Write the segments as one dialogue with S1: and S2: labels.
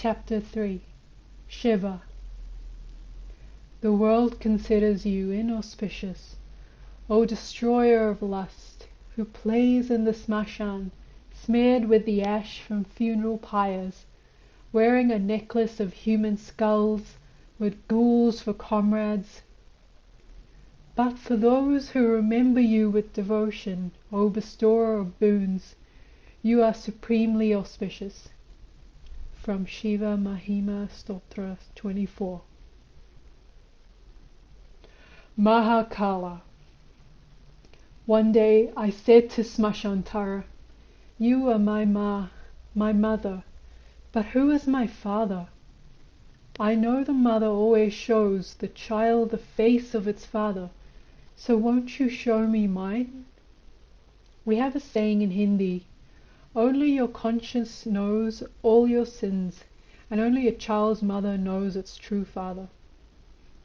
S1: Chapter 3. Shiva. The world considers you inauspicious, O destroyer of lust, who plays in the smashan, smeared with the ash from funeral pyres, wearing a necklace of human skulls, with ghouls for comrades. But for those who remember you with devotion, O bestower of boons, you are supremely auspicious. From Shiva Mahima Stotra 24. Mahakala. One day I said to Smashantara, "You are my my mother, but who is my father? I know the mother always shows the child the face of its father, so won't you show me mine?" We have a saying in Hindi, "Only your conscience knows all your sins, and only a child's mother knows its true father."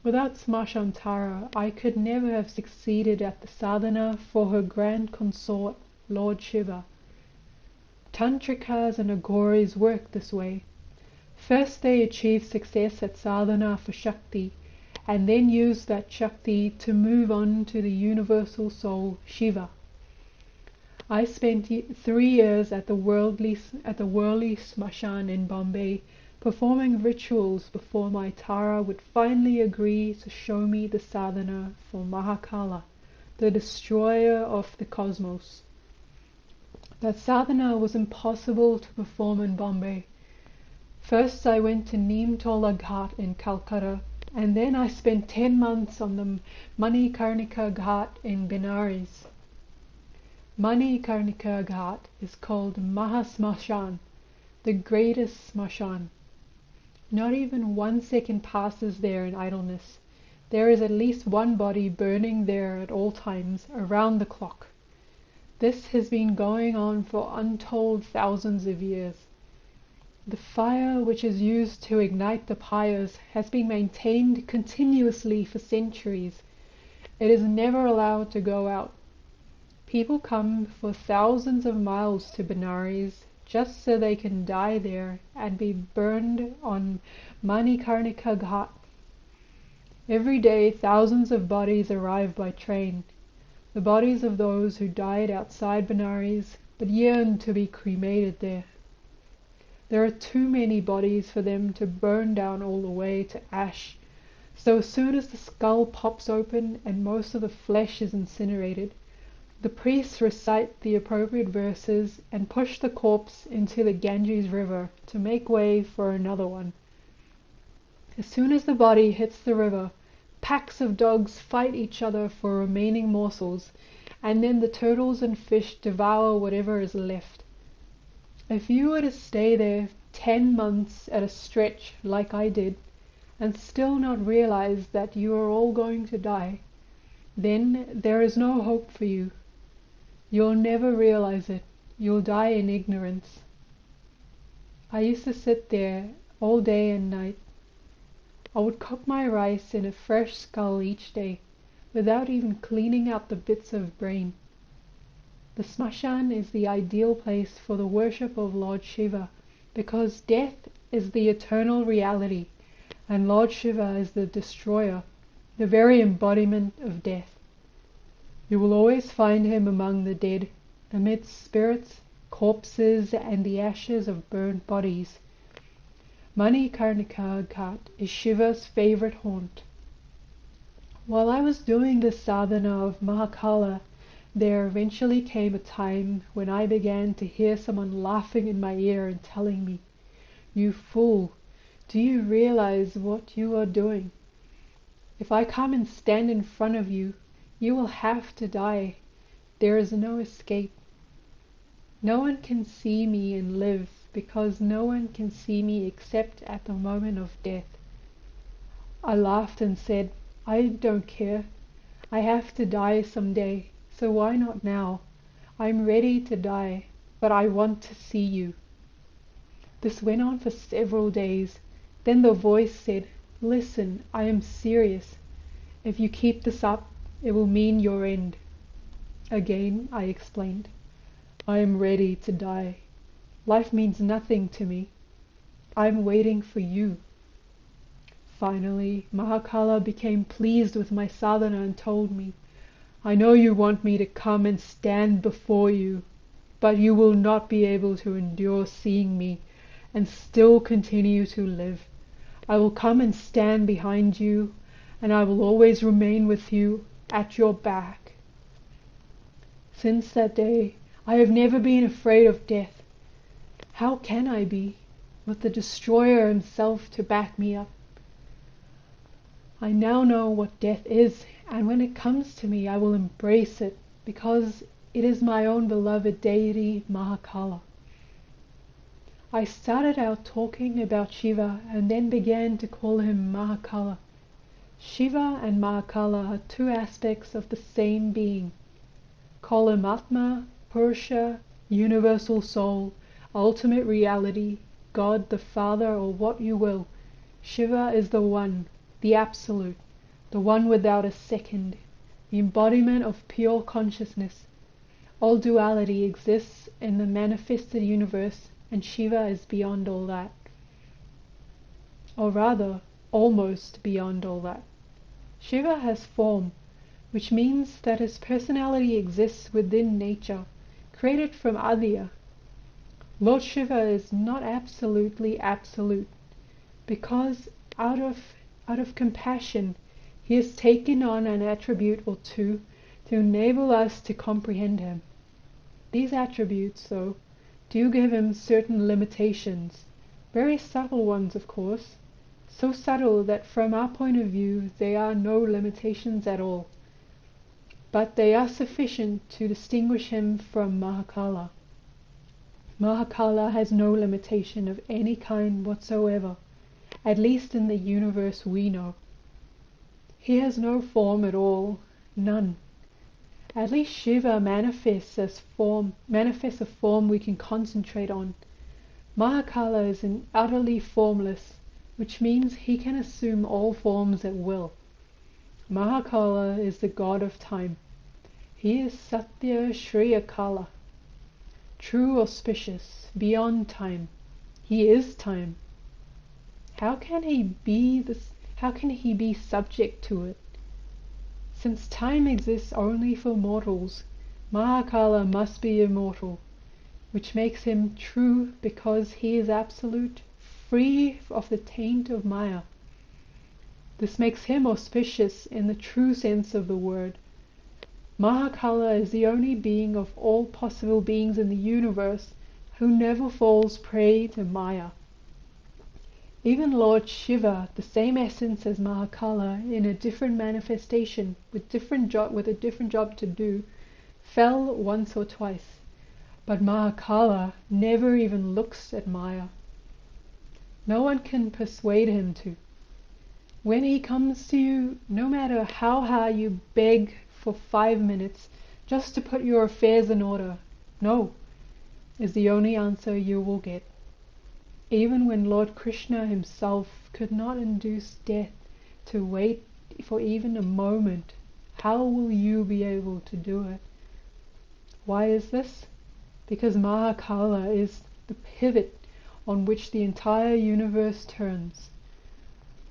S1: Without Smashantara, I could never have succeeded at the sadhana for her grand consort, Lord Shiva. Tantrikas and Aghoris work this way. First they achieve success at sadhana for Shakti, and then use that Shakti to move on to the universal soul, Shiva. I spent 3 years at the worldly smashan in Bombay, performing rituals before my Tara would finally agree to show me the sadhana for Mahakala, the destroyer of the cosmos. That sadhana was impossible to perform in Bombay. First I went to Neemtola Ghat in Calcutta, and then I spent 10 months on the Manikarnika Ghat in Benares. Manikarnika Ghat is called Mahasmashan, the greatest smashan. Not even 1 second passes there in idleness. There is at least one body burning there at all times, around the clock. This has been going on for untold thousands of years. The fire which is used to ignite the pyres has been maintained continuously for centuries. It is never allowed to go out. People come for thousands of miles to Benares just so they can die there and be burned on Manikarnika Ghat. Every day thousands of bodies arrive by train, the bodies of those who died outside Benares but yearn to be cremated there. There are too many bodies for them to burn down all the way to ash, so as soon as the skull pops open and most of the flesh is incinerated, the priests recite the appropriate verses and push the corpse into the Ganges River to make way for another one. As soon as the body hits the river, packs of dogs fight each other for remaining morsels, and then the turtles and fish devour whatever is left. If you were to stay there 10 months at a stretch like I did, and still not realize that you are all going to die, then there is no hope for you. You'll never realize it. You'll die in ignorance. I used to sit there all day and night. I would cook my rice in a fresh skull each day, without even cleaning out the bits of brain. The smashan is the ideal place for the worship of Lord Shiva, because death is the eternal reality, and Lord Shiva is the destroyer, the very embodiment of death. You will always find him among the dead, amidst spirits, corpses, and the ashes of burnt bodies. Manikarnika Ghat is Shiva's favorite haunt. While I was doing the sadhana of Mahakala, there eventually came a time when I began to hear someone laughing in my ear and telling me, "You fool, do you realize what you are doing? If I come and stand in front of you, you will have to die. There is no escape. No one can see me and live, because no one can see me except at the moment of death." I laughed and said, "I don't care. I have to die someday, so why not now? I'm ready to die, but I want to see you." This went on for several days. Then the voice said, "Listen, I am serious. If you keep this up, it will mean your end." Again I explained, "I am ready to die. Life means nothing to me." I'm waiting for you." Finally, Mahakala became pleased with my sadhana and told me, "I know you want me to come and stand before you, but you will not be able to endure seeing me and still continue to live. I will come and stand behind you, and I will always remain with you at your back." Since that day, I have never been afraid of death. How can I be, with the Destroyer himself to back me up? I now know what death is, and when it comes to me, I will embrace it, because it is my own beloved deity, Mahakala. I started out talking about Shiva and then began to call him Mahakala. Shiva and Mahakala are two aspects of the same being. Call him Atma, Purusha, Universal Soul, Ultimate Reality, God the Father, or what you will. Shiva is the One, the Absolute, the one without a second, the embodiment of pure consciousness. All duality exists in the manifested universe, and Shiva is beyond all that. Or rather, almost beyond all that. Shiva has form, which means that his personality exists within nature, created from Adya. Lord Shiva is not absolutely absolute, because out of compassion, he has taken on an attribute or two to enable us to comprehend him. These attributes, though, do give him certain limitations, very subtle ones, of course, so subtle that from our point of view they are no limitations at all. But they are sufficient to distinguish him from Mahakala. Mahakala has no limitation of any kind whatsoever, at least in the universe we know. He has no form at all, none. At least Shiva manifests a form we can concentrate on. Mahakala is utterly formless, which means he can assume all forms at will. Mahakala is the god of time. He is Satya Shri Akala, true auspicious, beyond time. He is time. How can he be subject to it? Since time exists only for mortals, Mahakala must be immortal, which makes him true because he is absolute, free of the taint of Maya. This makes him auspicious in the true sense of the word. Mahakala is the only being of all possible beings in the universe who never falls prey to Maya. Even Lord Shiva, the same essence as Mahakala in a different manifestation with a different job to do, fell once or twice. But Mahakala never even looks at Maya. No one can persuade him to. When he comes to you, no matter how hard you beg for 5 minutes just to put your affairs in order, no, is the only answer you will get. Even when Lord Krishna himself could not induce death to wait for even a moment, how will you be able to do it? Why is this? Because Mahakala is the pivot on which the entire universe turns.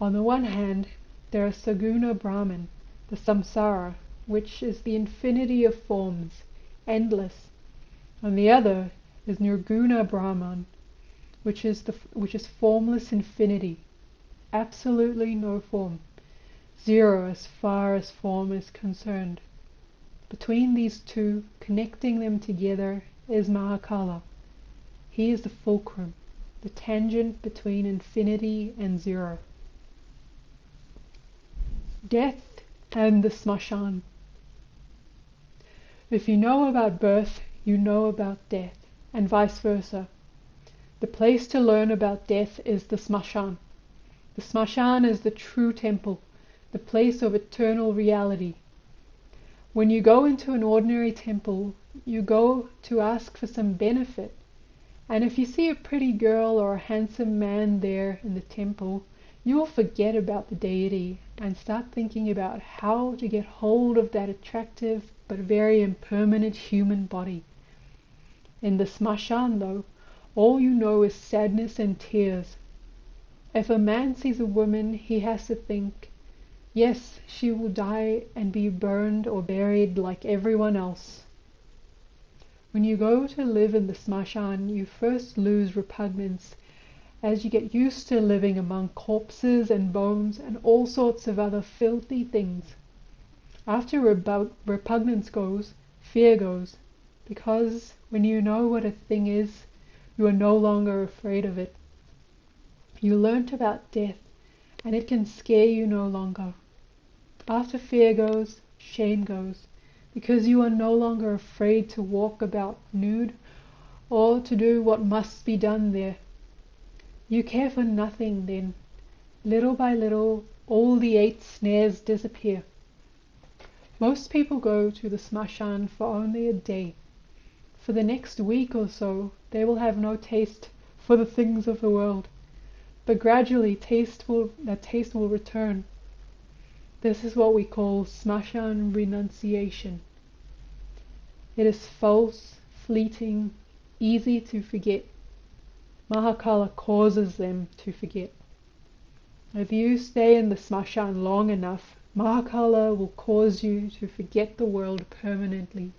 S1: On the one hand, there is Saguna Brahman, the samsara, which is the infinity of forms, endless. On the other is Nirguna Brahman, which is formless infinity, absolutely no form, zero as far as form is concerned. Between these two, connecting them together, is Mahakala. He is the fulcrum, the tangent between infinity and zero. Death and the Smashan. If you know about birth, you know about death, and vice versa. The place to learn about death is the Smashan. The Smashan is the true temple, the place of eternal reality. When you go into an ordinary temple, you go to ask for some benefit, and if you see a pretty girl or a handsome man there in the temple, you will forget about the deity and start thinking about how to get hold of that attractive but very impermanent human body. In the Smashan, though, all you know is sadness and tears, If a man sees a woman, he has to think, yes, she will die and be burned or buried like everyone else. When you go to live in the smashan, you first lose repugnance as you get used to living among corpses and bones and all sorts of other filthy things. After repugnance goes, fear goes, because when you know what a thing is, you are no longer afraid of it. You learnt about death, and it can scare you no longer. After fear goes, shame goes, because you are no longer afraid to walk about nude or to do what must be done there. You care for nothing then. Little by little, all the 8 snares disappear. Most people go to the smashan for only a day. For the next week or so, they will have no taste for the things of the world. But gradually that taste will return. This is what we call smashan renunciation. It is false, fleeting, easy to forget. Mahakala causes them to forget. If you stay in the smashan long enough, Mahakala will cause you to forget the world permanently.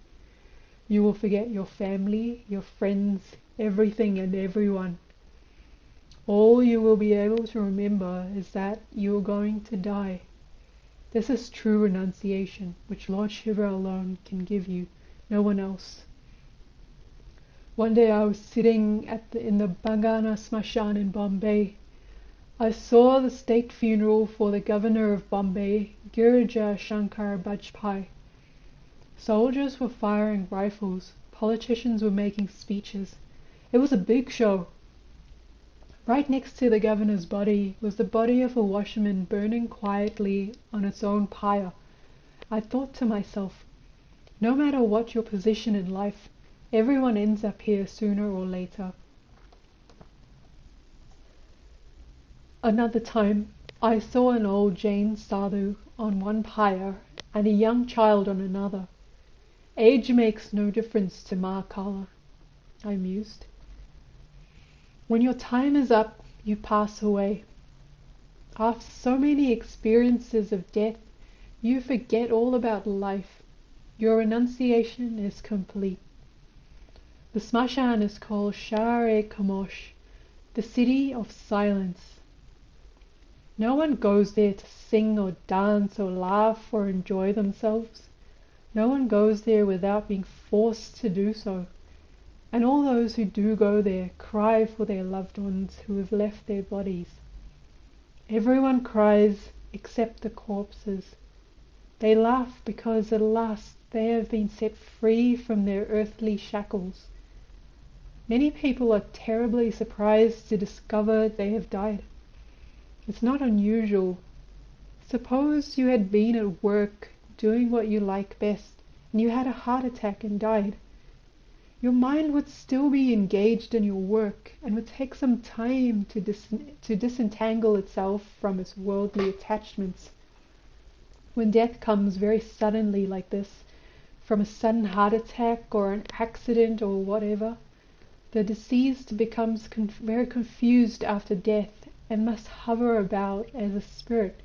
S1: You will forget your family, your friends, everything and everyone. All you will be able to remember is that you are going to die. This is true renunciation, which Lord Shiva alone can give you, no one else. One day I was sitting in the Bangana Smashan in Bombay. I saw the state funeral for the governor of Bombay, Girija Shankar Bajpai. Soldiers were firing rifles, politicians were making speeches. It was a big show. Right next to the governor's body was the body of a washerman burning quietly on its own pyre. I thought to myself, no matter what your position in life, everyone ends up here sooner or later. Another time, I saw an old Jain sadhu on one pyre and a young child on another. Age makes no difference to Mahakala, I mused. When your time is up, you pass away. After so many experiences of death, you forget all about life. Your renunciation is complete. The smashan is called Share-e-Khamosh, the city of silence. No one goes there to sing or dance or laugh or enjoy themselves. No one goes there without being forced to do so. And all those who do go there cry for their loved ones who have left their bodies. Everyone cries except the corpses. They laugh because at last they have been set free from their earthly shackles. Many people are terribly surprised to discover they have died. It's not unusual. Suppose you had been at work doing what you like best and you had a heart attack and died. Your mind would still be engaged in your work and would take some time to disentangle itself from its worldly attachments. When death comes very suddenly like this, from a sudden heart attack or an accident or whatever, the deceased becomes very confused after death and must hover about as a spirit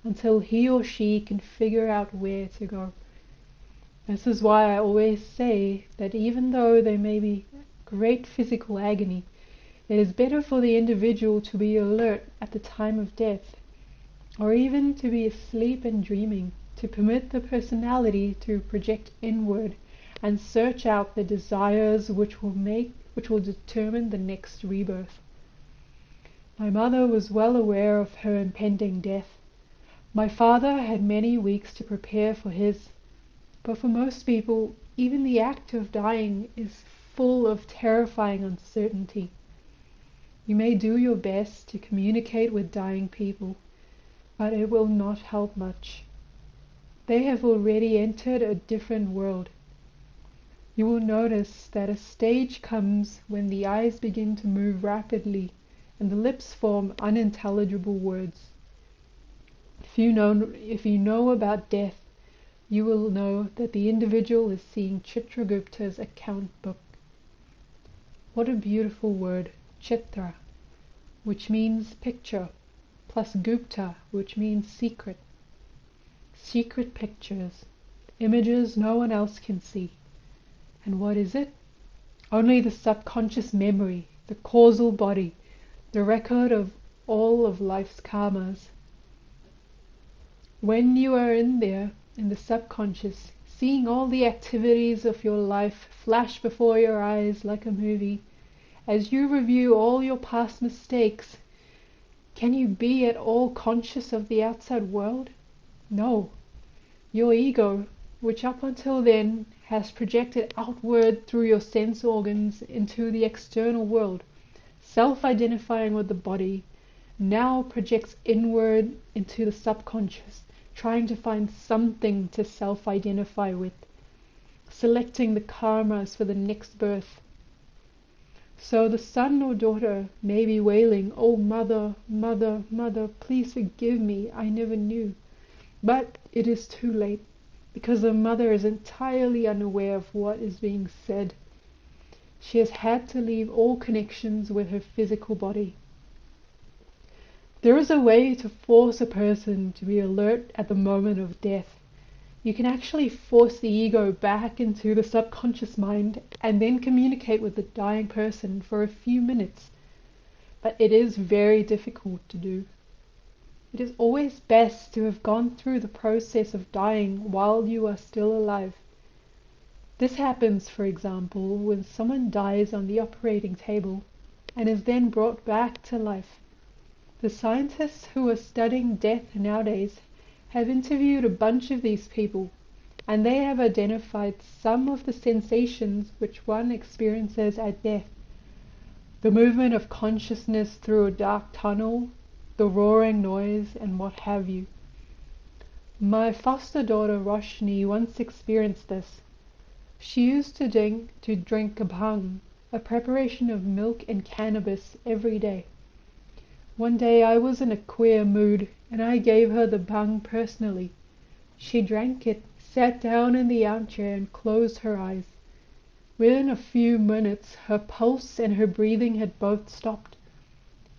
S1: until he or she can figure out where to go. This is why I always say that even though there may be great physical agony, it is better for the individual to be alert at the time of death, or even to be asleep and dreaming, to permit the personality to project inward and search out the desires which will determine the next rebirth. My mother was well aware of her impending death. My father had many weeks to prepare for his. But for most people, even the act of dying is full of terrifying uncertainty. You may do your best to communicate with dying people, but it will not help much. They have already entered a different world. You will notice that a stage comes when the eyes begin to move rapidly and the lips form unintelligible words. If you know about death, you will know that the individual is seeing Chitragupta's account book. What a beautiful word, Chitra, which means picture. plus Gupta, which means secret. Secret pictures, images no one else can see. And what is it? Only the subconscious memory, the causal body, the record of all of life's karmas. When you are in there, in the subconscious, seeing all the activities of your life flash before your eyes like a movie, as you review all your past mistakes, can you be at all conscious of the outside world? No. Your ego, which up until then has projected outward through your sense organs into the external world, self-identifying with the body, now projects inward into the subconscious, trying to find something to self-identify with, selecting the karmas for the next birth. So the son or daughter may be wailing, "Oh mother, mother, mother, please forgive me, I never knew." But it is too late, because the mother is entirely unaware of what is being said. She has had to leave all connections with her physical body. There is a way to force a person to be alert at the moment of death. You can actually force the ego back into the subconscious mind and then communicate with the dying person for a few minutes. But it is very difficult to do. It is always best to have gone through the process of dying while you are still alive. This happens, for example, when someone dies on the operating table and is then brought back to life. The scientists who are studying death nowadays have interviewed a bunch of these people, and they have identified some of the sensations which one experiences at death. The movement of consciousness through a dark tunnel, the roaring noise, and what have you. My foster daughter Roshni once experienced this. She used to drink bhang, a preparation of milk and cannabis, every day. One day I was in a queer mood, and I gave her the bhang personally. She drank it, sat down in the armchair, and closed her eyes. Within a few minutes her pulse and her breathing had both stopped.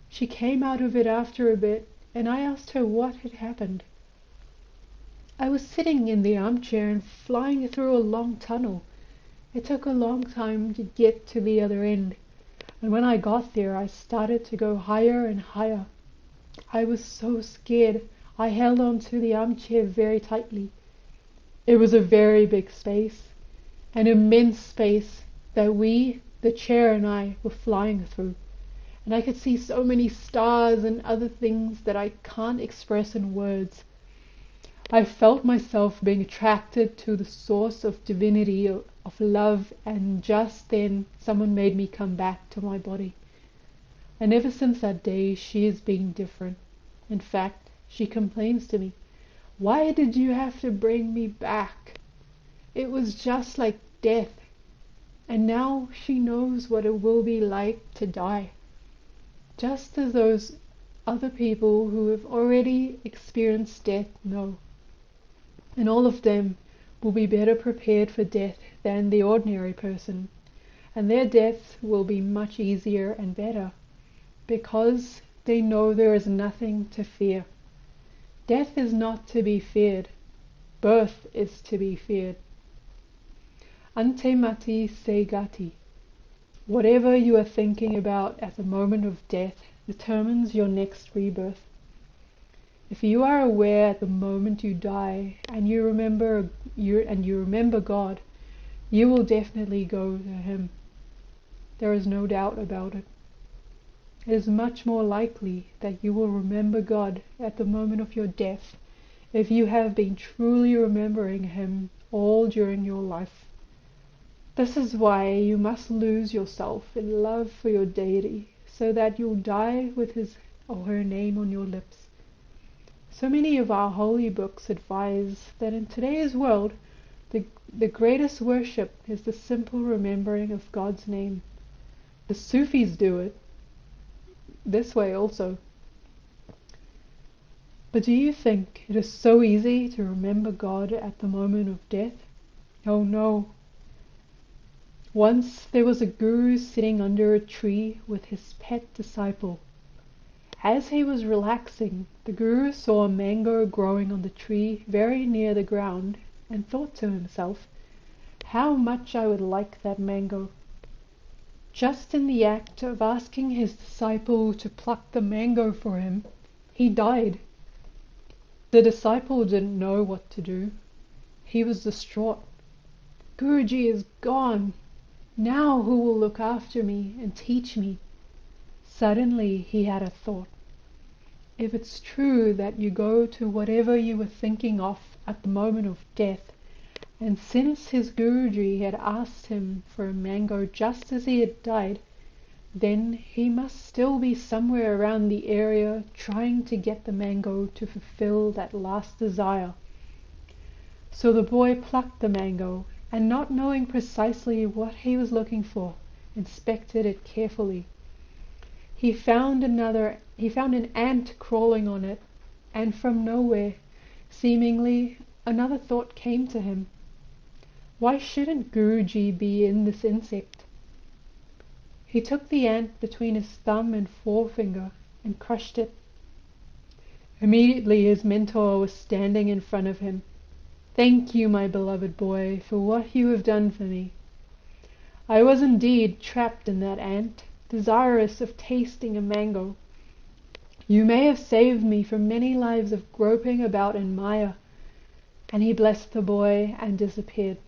S1: She came out of it after a bit, and I asked her what had happened. I was sitting in the armchair and flying through a long tunnel. It took a long time to get to the other end, and when I got there I started to go higher and higher. I was so scared I held on to the armchair very tightly. It was a very big space, an immense space that we, the chair and I, were flying through, and I could see so many stars and other things that I can't express in words. I felt myself being attracted to the source of divinity, of love, and just then someone made me come back to my body. And ever since that day she has been different. In fact, she complains to me, "Why did you have to bring me back? It was just like death." And now she knows what it will be like to die, just as those other people who have already experienced death know. And all of them will be better prepared for death than the ordinary person, and their death will be much easier and better, because they know there is nothing to fear. Death is not to be feared. Birth is to be feared. Ante mati se gati. Whatever you are thinking about at the moment of death determines your next rebirth. If you are aware at the moment you die and you remember God, you will definitely go to Him. There is no doubt about it. It is much more likely that you will remember God at the moment of your death if you have been truly remembering Him all during your life. This is why you must lose yourself in love for your deity, so that you'll die with his or her name on your lips. So many of our holy books advise that in today's world, the greatest worship is the simple remembering of God's name. The Sufis do it this way also. But do you think it is so easy to remember God at the moment of death? Oh no. Once there was a guru sitting under a tree with his pet disciple, As he was relaxing, the Guru saw a mango growing on the tree very near the ground and thought to himself, "How much I would like that mango." Just in the act of asking his disciple to pluck the mango for him, he died. The disciple didn't know what to do. He was distraught. "Guruji is gone. Now who will look after me and teach me?" Suddenly he had a thought. If it's true that you go to whatever you were thinking of at the moment of death, and since his Guruji had asked him for a mango just as he had died, then he must still be somewhere around the area trying to get the mango to fulfill that last desire. So the boy plucked the mango, and not knowing precisely what he was looking for, inspected it carefully. He found an ant crawling on it, and from nowhere, seemingly, another thought came to him. Why shouldn't Guruji be in this insect? He took the ant between his thumb and forefinger and crushed it. Immediately his mentor was standing in front of him. "Thank you, my beloved boy, for what you have done for me. I was indeed trapped in that ant, desirous of tasting a mango. You may have saved me from many lives of groping about in Maya." And he blessed the boy and disappeared.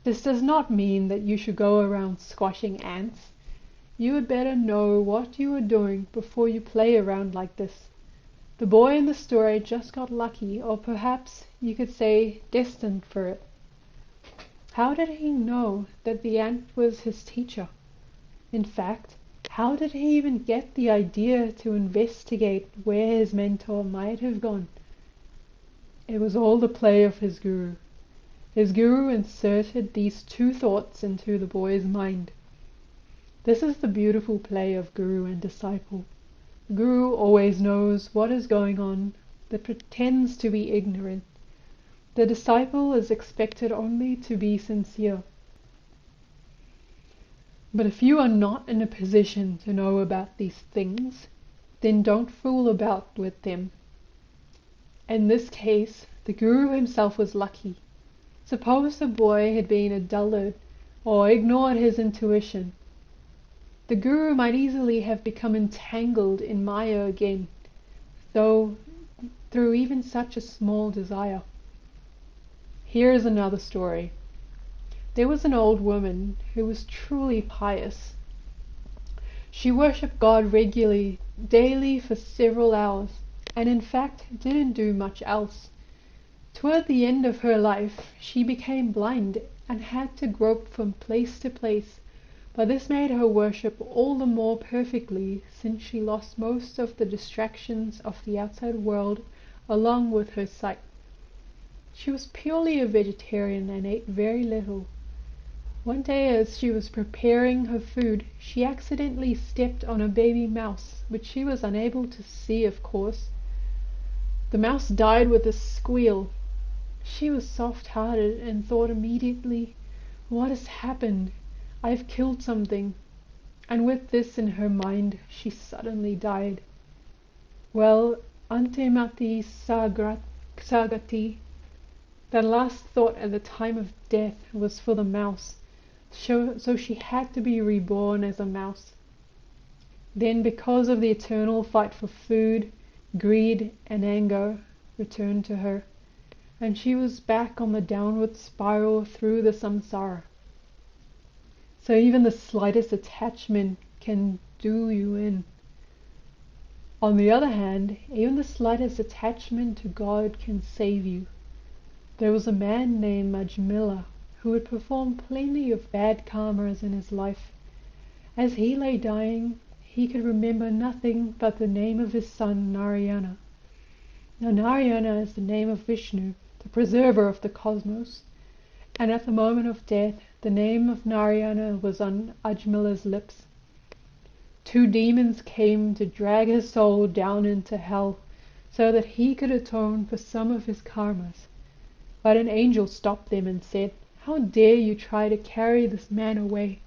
S1: This does not mean that you should go around squashing ants. You had better know what you are doing before you play around like this. The boy in the story just got lucky, or perhaps you could say destined for it. How did he know that the ant was his teacher? In fact, how did he even get the idea to investigate where his mentor might have gone? It was all the play of his guru. His guru inserted these two thoughts into the boy's mind. This is the beautiful play of guru and disciple. The guru always knows what is going on, but pretends to be ignorant. The disciple is expected only to be sincere. But if you are not in a position to know about these things, then don't fool about with them. In this case, the Guru himself was lucky. Suppose the boy had been a dullard or ignored his intuition. The Guru might easily have become entangled in Maya again, though through even such a small desire. Here is another story. There was an old woman who was truly pious. She worshipped God regularly, daily for several hours, and in fact didn't do much else. Toward the end of her life, she became blind and had to grope from place to place, but this made her worship all the more perfectly, since she lost most of the distractions of the outside world along with her sight. She was purely a vegetarian and ate very little. One day as she was preparing her food, she accidentally stepped on a baby mouse, which she was unable to see, of course. The mouse died with a squeal. She was soft-hearted and thought immediately, "What has happened? I have killed something." And with this in her mind, she suddenly died. Well, ante mati sagati, that last thought at the time of death was for the mouse, so she had to be reborn as a mouse. Then, because of the eternal fight for food, greed and anger returned to her, and she was back on the downward spiral through the samsara. So even the slightest attachment can do you in. On the other hand, even the slightest attachment to God can save you. There was a man named Ajmila who had performed plenty of bad karmas in his life. As he lay dying, he could remember nothing but the name of his son Narayana. Now Narayana is the name of Vishnu, the preserver of the cosmos, and at the moment of death, the name of Narayana was on Ajmila's lips. 2 demons came to drag his soul down into hell, so that he could atone for some of his karmas. But an angel stopped them and said, "How dare you try to carry this man away?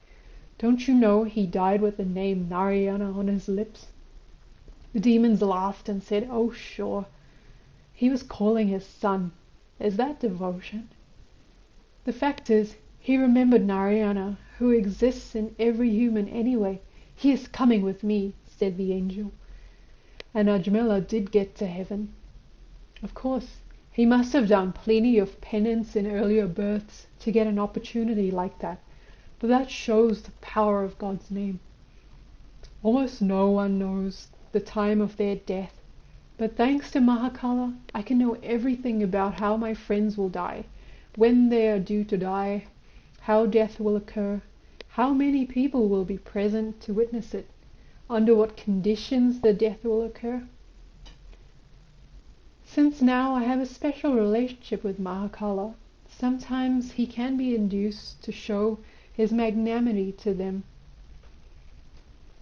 S1: Don't you know he died with the name Narayana on his lips?" The demons laughed and said, "Oh, sure. He was calling his son. Is that devotion?" The fact is, he remembered Narayana, who exists in every human anyway. "He is coming with me," said the angel. And Ajmela did get to heaven. Of course, he must have done plenty of penance in earlier births to get an opportunity like that, but that shows the power of God's name. Almost no one knows the time of their death, but thanks to Mahakala, I can know everything about how my friends will die, when they are due to die, how death will occur, how many people will be present to witness it, under what conditions the death will occur. Since now I have a special relationship with Mahakala, sometimes he can be induced to show his magnanimity to them.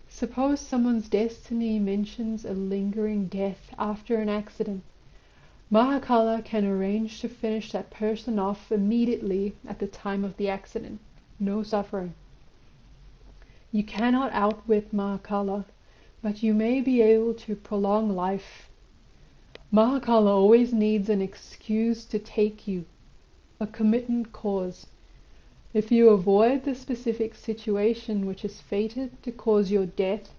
S1: Suppose someone's destiny mentions a lingering death after an accident. Mahakala can arrange to finish that person off immediately at the time of the accident. No suffering. You cannot outwit Mahakala, but you may be able to prolong life. Mahakala always needs an excuse to take you, a commitment cause. If you avoid the specific situation which is fated to cause your death,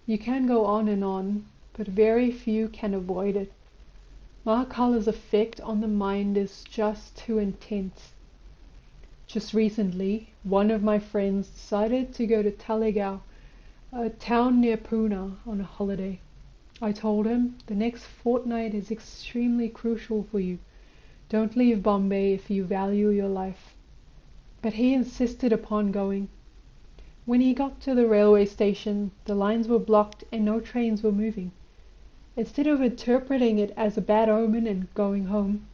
S1: you can go on, but very few can avoid it. Mahakala's effect on the mind is just too intense. Just recently, one of my friends decided to go to Talegaon, a town near Pune, on a holiday. I told him, "The next fortnight is extremely crucial for you. Don't leave Bombay if you value your life." But he insisted upon going. When he got to the railway station, the lines were blocked and no trains were moving. Instead of interpreting it as a bad omen and going home,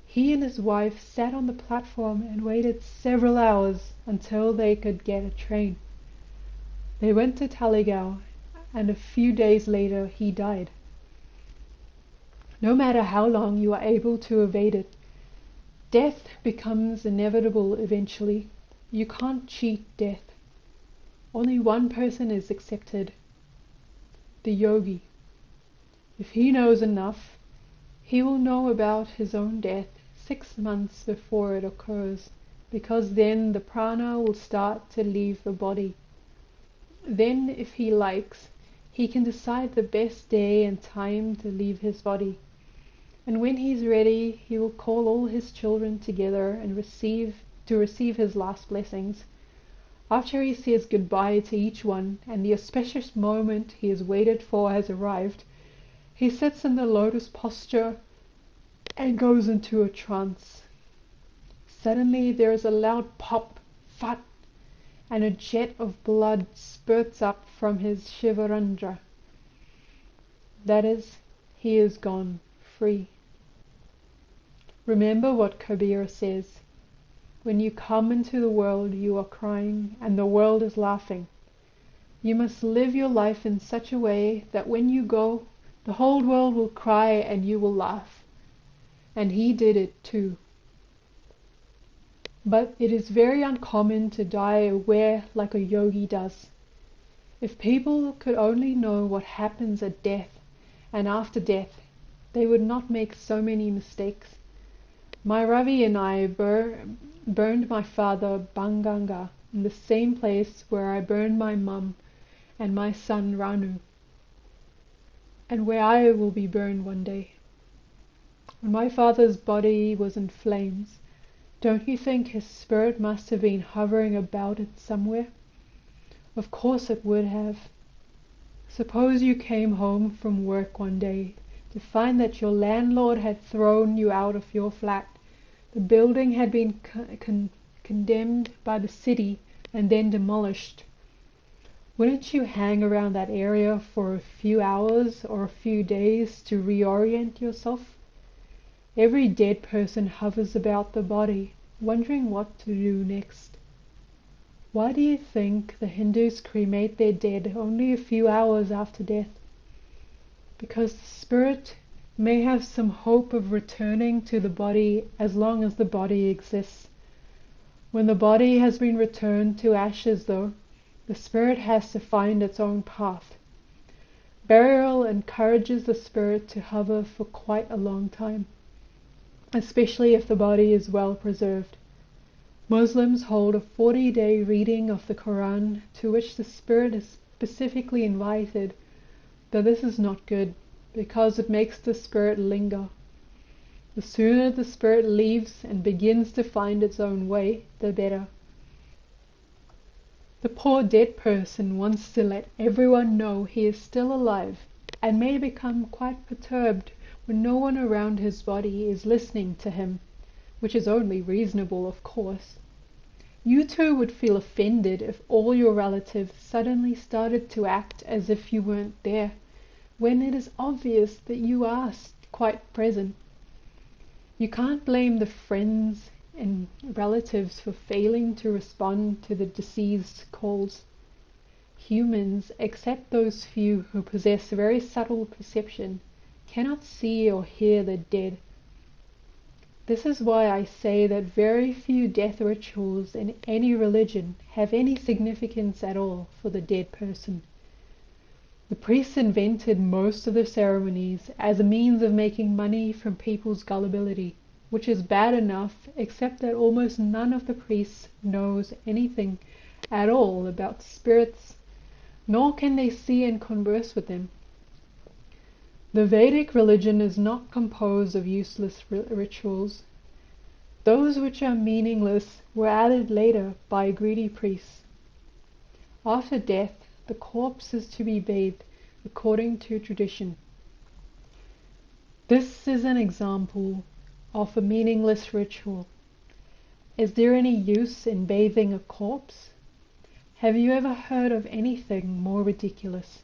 S1: he and his wife sat on the platform and waited several hours until they could get a train. They went to Talegaon, and a few days later he died. No matter how long you are able to evade it, death becomes inevitable eventually. You can't cheat death. Only one person is accepted, the yogi. If he knows enough, he will know about his own death 6 months before it occurs, because then the prana will start to leave the body. Then, if he likes, he can decide the best day and time to leave his body. And when he's ready, he will call all his children together and receive his last blessings. After he says goodbye to each one, and the auspicious moment he has waited for has arrived, he sits in the lotus posture and goes into a trance. Suddenly there is a loud pop, fat, and a jet of blood spurts up from his Shivarandra. That is, he is gone, free. Remember what Kabir says, "When you come into the world you are crying and the world is laughing. You must live your life in such a way that when you go, the whole world will cry and you will laugh." And he did it too. But it is very uncommon to die aware like a yogi does. If people could only know what happens at death and after death, they would not make so many mistakes. My Ravi and I burned my father Banganga in the same place where I burned my mum and my son Ranu, and where I will be burned one day. When my father's body was in flames, don't you think his spirit must have been hovering about it somewhere? Of course it would have. Suppose you came home from work one day to find that your landlord had thrown you out of your flat. The building had been condemned by the city and then demolished. Wouldn't you hang around that area for a few hours or a few days to reorient yourself? Every dead person hovers about the body, wondering what to do next. Why do you think the Hindus cremate their dead only a few hours after death? Because the spirit may have some hope of returning to the body as long as the body exists. When the body has been returned to ashes, though, the spirit has to find its own path. Burial encourages the spirit to hover for quite a long time, especially if the body is well preserved. Muslims hold a 40-day reading of the Quran to which the spirit is specifically invited, but this is not good because it makes the spirit linger. The sooner the spirit leaves and begins to find its own way, the better. The poor dead person wants to let everyone know he is still alive, and may become quite perturbed when no one around his body is listening to him, which is only reasonable, of course. You too would feel offended if all your relatives suddenly started to act as if you weren't there, when it is obvious that you are quite present. You can't blame the friends and relatives for failing to respond to the deceased's calls. Humans, except those few who possess very subtle perception, cannot see or hear the dead. This is why I say that very few death rituals in any religion have any significance at all for the dead person. The priests invented most of the ceremonies as a means of making money from people's gullibility, which is bad enough, except that almost none of the priests knows anything at all about spirits, nor can they see and converse with them. The Vedic religion is not composed of useless rituals. Those which are meaningless were added later by greedy priests. After death, the corpse is to be bathed according to tradition. This is an example of a meaningless ritual. Is there any use in bathing a corpse? Have you ever heard of anything more ridiculous?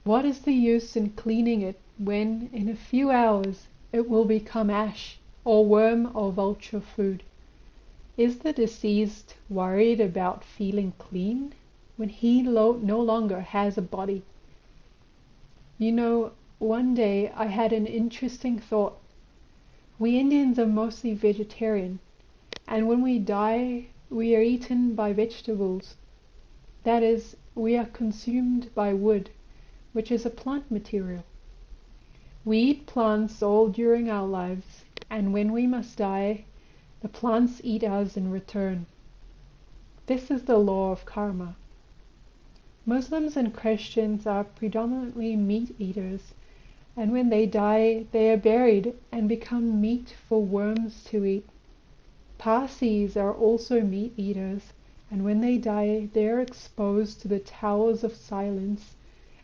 S1: What is the use in cleaning it when, in a few hours, it will become ash, or worm or vulture food? Is the deceased worried about feeling clean when he no longer has a body? You know, one day I had an interesting thought. We Indians are mostly vegetarian, and when we die, we are eaten by vegetables. That is, we are consumed by wood, which is a plant material. We eat plants all during our lives, and when we must die, the plants eat us in return. This is the law of karma. Muslims and Christians are predominantly meat eaters, and when they die, they are buried and become meat for worms to eat. Parsis are also meat eaters, and when they die, they are exposed to the towers of silence,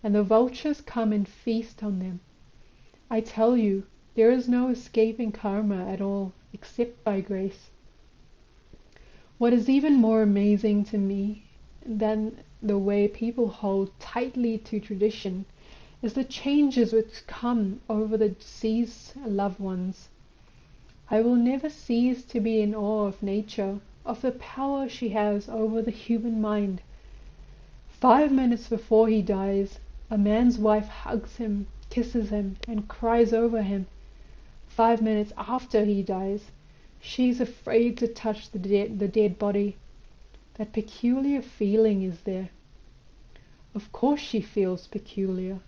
S1: and the vultures come and feast on them. I tell you, there is no escaping karma at all, except by grace. What is even more amazing to me than the way people hold tightly to tradition is the changes which come over the deceased loved ones. I will never cease to be in awe of nature, of the power she has over the human mind. 5 minutes before he dies, a man's wife hugs him, kisses him, and cries over him. 5 minutes after he dies, she is afraid to touch the dead body. That peculiar feeling is there. Of course she feels peculiar.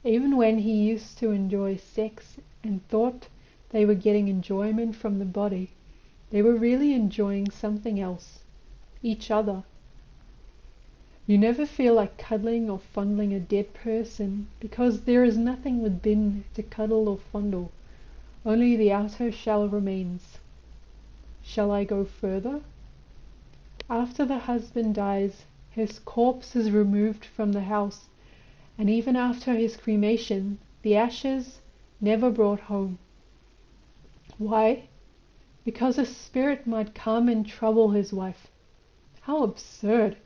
S1: Even when he used to enjoy sex and thought they were getting enjoyment from the body, they were really enjoying something else, each other. You never feel like cuddling or fondling a dead person because there is nothing within to cuddle or fondle, only the outer shell remains. Shall I go further? After the husband dies, his corpse is removed from the house, and even after his cremation, the ashes never brought home. Why? Because a spirit might come and trouble his wife. How absurd!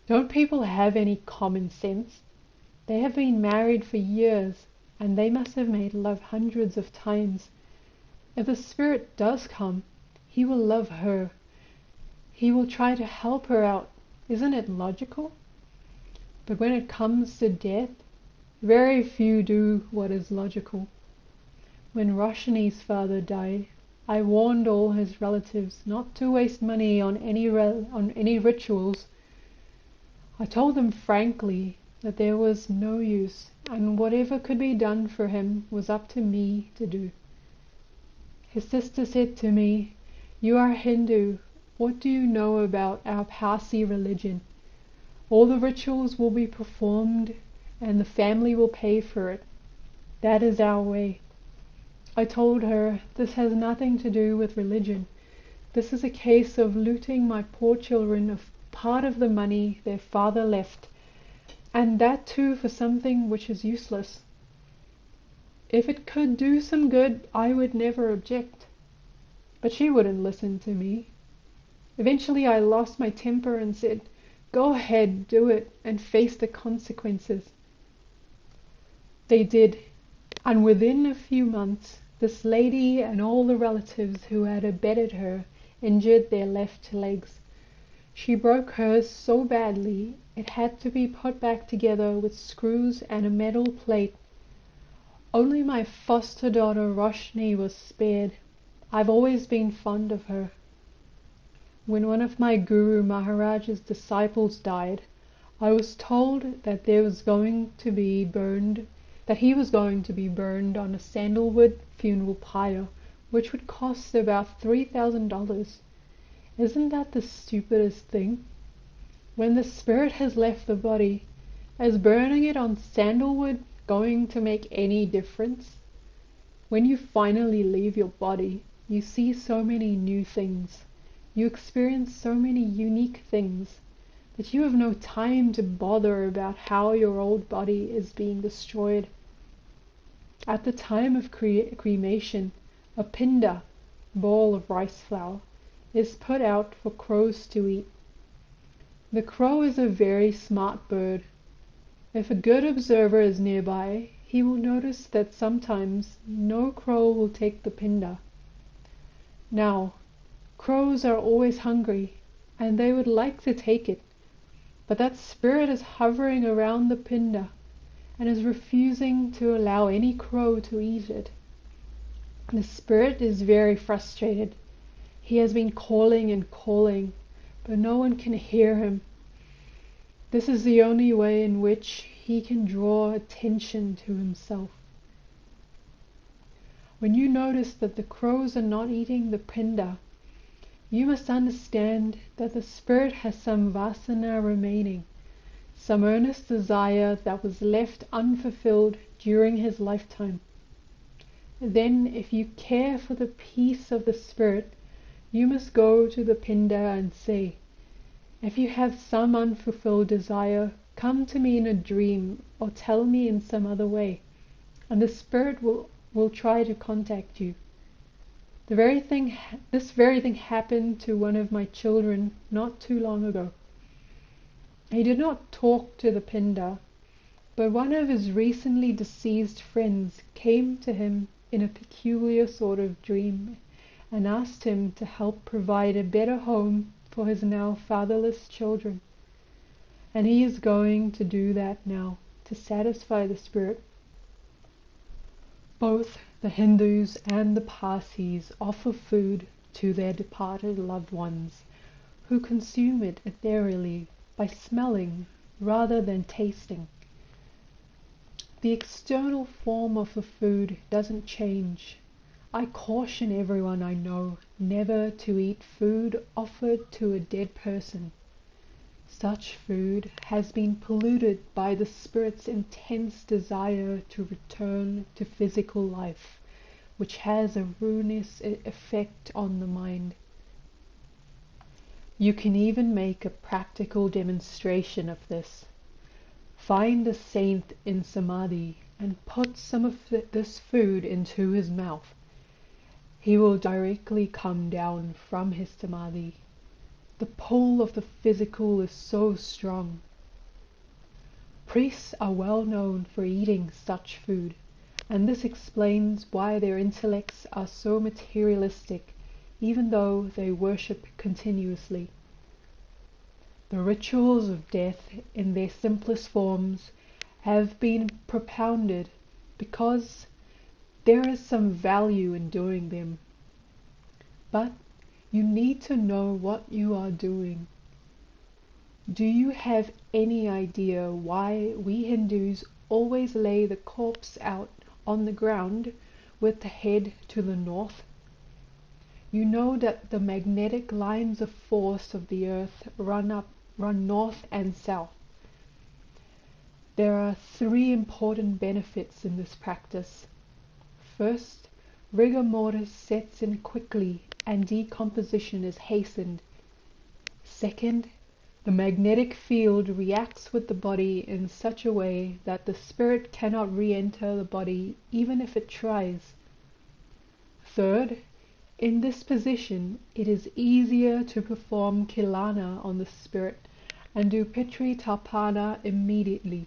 S1: Don't people have any common sense? They have been married for years, and they must have made love hundreds of times. If the spirit does come, he will love her. He will try to help her out. Isn't it logical? But when it comes to death, very few do what is logical. When Roshni's father died, I warned all his relatives not to waste money on any rituals. I told them frankly that there was no use, and whatever could be done for him was up to me to do. His sister said to me, "You are Hindu. What do you know about our Parsi religion? All the rituals will be performed and the family will pay for it. That is our way." I told her, "This has nothing to do with religion. This is a case of looting my poor children of part of the money their father left, and that too for something which is useless. If it could do some good, I would never object." But she wouldn't listen to me. Eventually I lost my temper and said, "Go ahead, do it, and face the consequences." They did, and within a few months this lady and all the relatives who had abetted her injured their left legs. She broke hers so badly it had to be put back together with screws and a metal plate. Only my foster daughter Roshni was spared. I've always been fond of her. When one of my Guru Maharaj's disciples died, I was told that he was going to be burned on a sandalwood funeral pyre, which would cost about $3,000. Isn't that the stupidest thing? When the spirit has left the body, is burning it on sandalwood going to make any difference? When you finally leave your body, you see so many new things. You experience so many unique things that you have no time to bother about how your old body is being destroyed. At the time of cremation, a pinda, ball of rice flour, is put out for crows to eat. The crow is a very smart bird. If a good observer is nearby, he will notice that sometimes no crow will take the pinda. Now, crows are always hungry, and they would like to take it, but that spirit is hovering around the pinda and is refusing to allow any crow to eat it. The spirit is very frustrated. He has been calling and calling, but no one can hear him. This is the only way in which he can draw attention to himself. When you notice that the crows are not eating the pinda, you must understand that the spirit has some vasana remaining, some earnest desire that was left unfulfilled during his lifetime. Then, if you care for the peace of the spirit, you must go to the pinda and say, "If you have some unfulfilled desire, come to me in a dream or tell me in some other way," and the spirit will try to contact you. This very thing happened to one of my children not too long ago. He did not talk to the pinda, but one of his recently deceased friends came to him in a peculiar sort of dream and asked him to help provide a better home for his now fatherless children. And he is going to do that now to satisfy the spirit. Both the Hindus and the Parsis offer food to their departed loved ones, who consume it ethereally by smelling rather than tasting. The external form of the food doesn't change. I caution everyone I know never to eat food offered to a dead person. Such food has been polluted by the spirit's intense desire to return to physical life, which has a ruinous effect on the mind. You can even make a practical demonstration of this. Find a saint in samadhi and put some of this food into his mouth. He will directly come down from his samadhi. The pull of the physical is so strong. Priests are well known for eating such food, and this explains why their intellects are so materialistic, even though they worship continuously. The rituals of death in their simplest forms have been propounded because there is some value in doing them. But you need to know what you are doing. Do you have any idea why we Hindus always lay the corpse out on the ground with the head to the north? You know that the magnetic lines of force of the earth run north and south. There are 3 important benefits in this practice. First, rigor mortis sets in quickly and decomposition is hastened. Second, the magnetic field reacts with the body in such a way that the spirit cannot re-enter the body even if it tries. Third, in this position it is easier to perform Kilana on the spirit and do Pitri Tarpana immediately,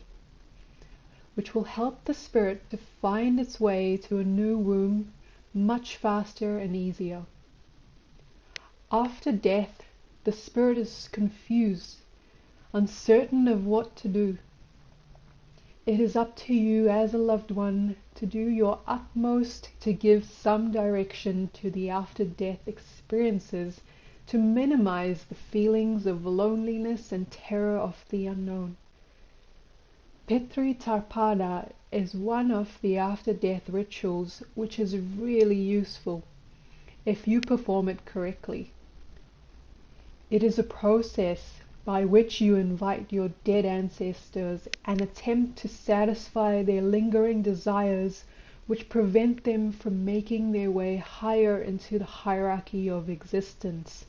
S1: which will help the spirit to find its way to a new womb much faster and easier. After death, the spirit is confused, uncertain of what to do. It is up to you as a loved one to do your utmost to give some direction to the after-death experiences to minimize the feelings of loneliness and terror of the unknown. Pitri Tarpada is one of the after-death rituals which is really useful if you perform it correctly. It is a process by which you invite your dead ancestors and attempt to satisfy their lingering desires which prevent them from making their way higher into the hierarchy of existence.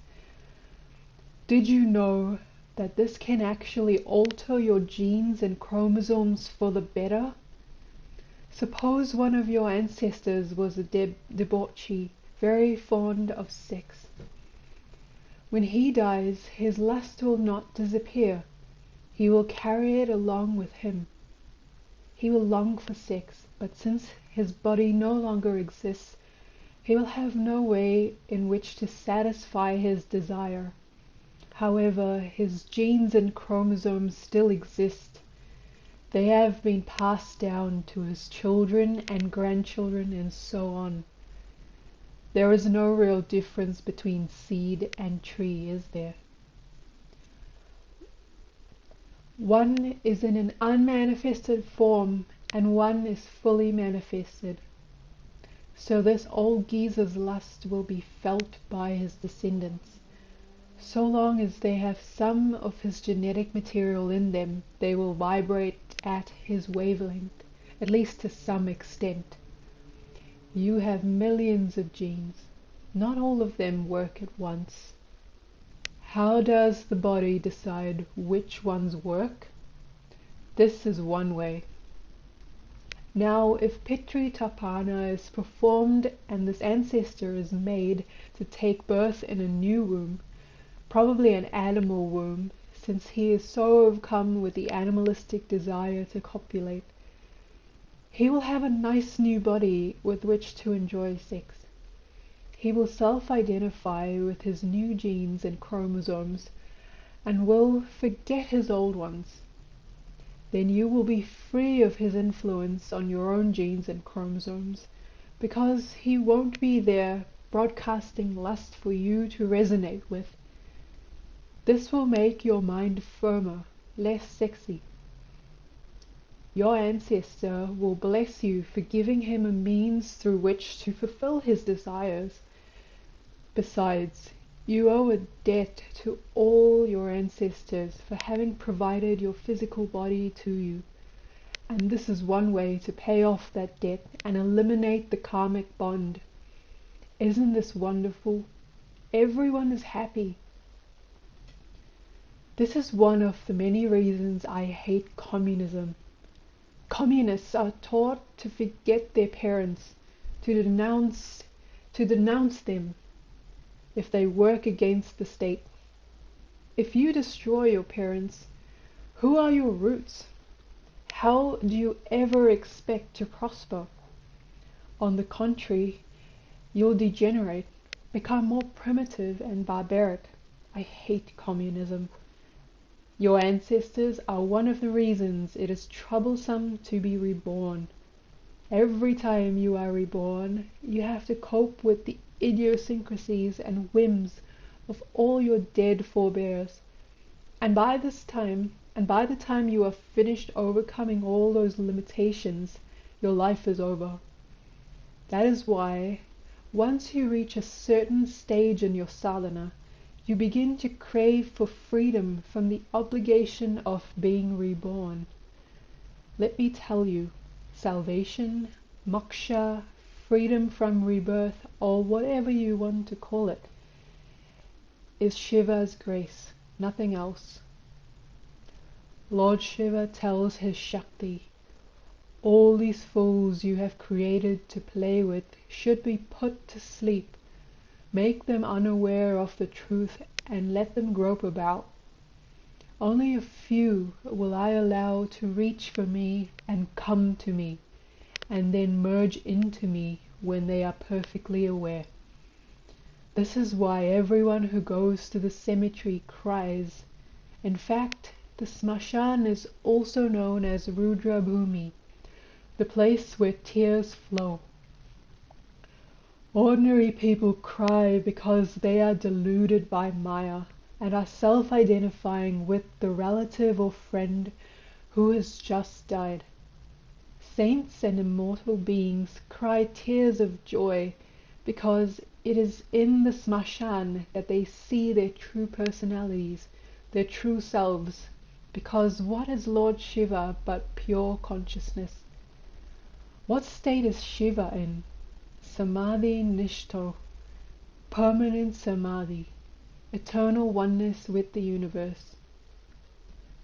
S1: Did you know that this can actually alter your genes and chromosomes for the better? Suppose one of your ancestors was a debauchee, very fond of sex. When he dies, his lust will not disappear. He will carry it along with him. He will long for sex, but since his body no longer exists, he will have no way in which to satisfy his desire. However, his genes and chromosomes still exist. They have been passed down to his children and grandchildren and so on. There is no real difference between seed and tree, is there? One is in an unmanifested form and one is fully manifested. So this old geezer's lust will be felt by his descendants. So long as they have some of his genetic material in them, they will vibrate at his wavelength, at least to some extent. You have millions of genes. Not all of them work at once. How does the body decide which ones work? This is one way. Now, if Pitri Tarpana is performed and this ancestor is made to take birth in a new womb, probably an animal womb, since he is so overcome with the animalistic desire to copulate, he will have a nice new body with which to enjoy sex. He will self-identify with his new genes and chromosomes and will forget his old ones. Then you will be free of his influence on your own genes and chromosomes, because he won't be there broadcasting lust for you to resonate with. This will make your mind firmer, less sexy. Your ancestor will bless you for giving him a means through which to fulfill his desires. Besides, you owe a debt to all your ancestors for having provided your physical body to you, and this is one way to pay off that debt and eliminate the karmic bond. Isn't this wonderful? Everyone is happy. This is one of the many reasons I hate communism. Communists are taught to forget their parents, to denounce them if they work against the state. If you destroy your parents, who are your roots? How do you ever expect to prosper? On the contrary, you'll degenerate, become more primitive and barbaric. I hate communism. Your ancestors are one of the reasons it is troublesome to be reborn. Every time you are reborn, you have to cope with the idiosyncrasies and whims of all your dead forebears. And by the time you are finished overcoming all those limitations, your life is over. That is why, once you reach a certain stage in your sadhana, you begin to crave for freedom from the obligation of being reborn. Let me tell you, salvation, moksha, freedom from rebirth, or whatever you want to call it, is Shiva's grace, nothing else. Lord Shiva tells his Shakti, all these fools you have created to play with should be put to sleep. Make them unaware of the truth and let them grope about. Only a few will I allow to reach for me and come to me, and then merge into me when they are perfectly aware. This is why everyone who goes to the cemetery cries. In fact, the smashan is also known as Rudra Bhumi, the place where tears flow. Ordinary people cry because they are deluded by Maya and are self-identifying with the relative or friend who has just died. Saints and immortal beings cry tears of joy because it is in the smashan that they see their true personalities, their true selves, because what is Lord Shiva but pure consciousness? What state is Shiva in? Samadhi Nishto, permanent Samadhi, eternal oneness with the universe.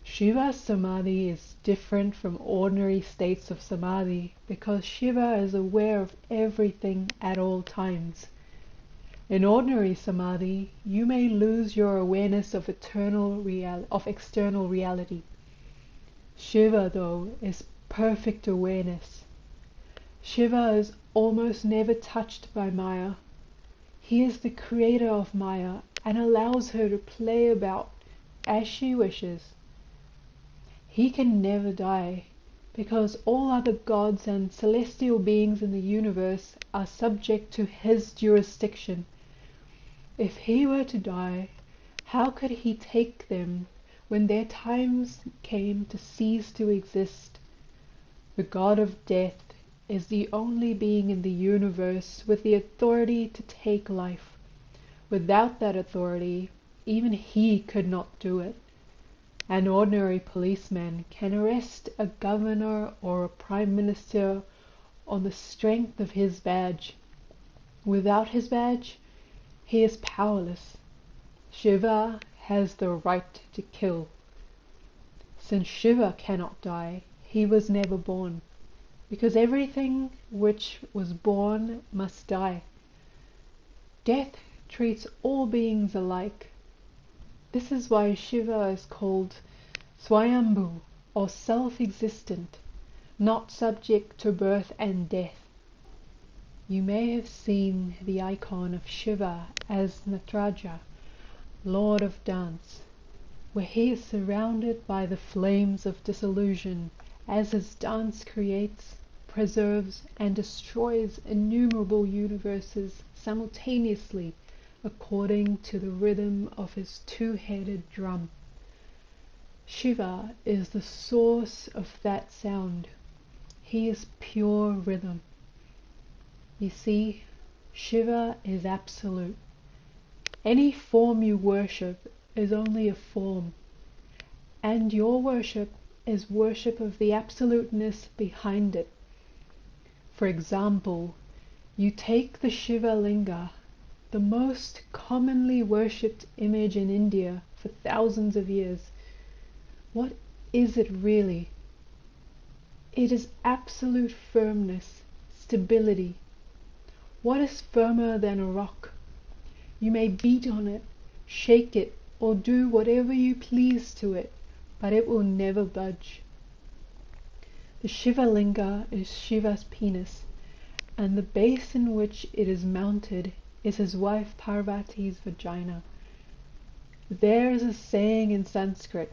S1: Shiva's Samadhi is different from ordinary states of Samadhi because Shiva is aware of everything at all times. In ordinary Samadhi, you may lose your awareness of external reality. Shiva, though, is perfect awareness. Shiva is almost never touched by Maya. He is the creator of Maya and allows her to play about as she wishes. He can never die because all other gods and celestial beings in the universe are subject to his jurisdiction. If he were to die, how could he take them when their times came to cease to exist? The god of death is the only being in the universe with the authority to take life. Without that authority, even he could not do it. An ordinary policeman can arrest a governor or a prime minister on the strength of his badge. Without his badge, he is powerless. Shiva has the right to kill. Since Shiva cannot die, he was never born, because everything which was born must die. Death treats all beings alike. This is why Shiva is called Swayambhu, or self-existent, not subject to birth and death. You may have seen the icon of Shiva as Nataraja, Lord of Dance, where he is surrounded by the flames of disillusion as his dance creates, preserves, and destroys innumerable universes simultaneously according to the rhythm of his two-headed drum. Shiva is the source of that sound. He is pure rhythm. You see, Shiva is absolute. Any form you worship is only a form, and your worship is worship of the absoluteness behind it. For example, you take the Shiva Linga, the most commonly worshipped image in India for thousands of years. What is it really? It is absolute firmness, stability. What is firmer than a rock? You may beat on it, shake it, or do whatever you please to it, but it will never budge. The Shiva Linga is Shiva's penis, and the base in which it is mounted is his wife Parvati's vagina. There is a saying in Sanskrit,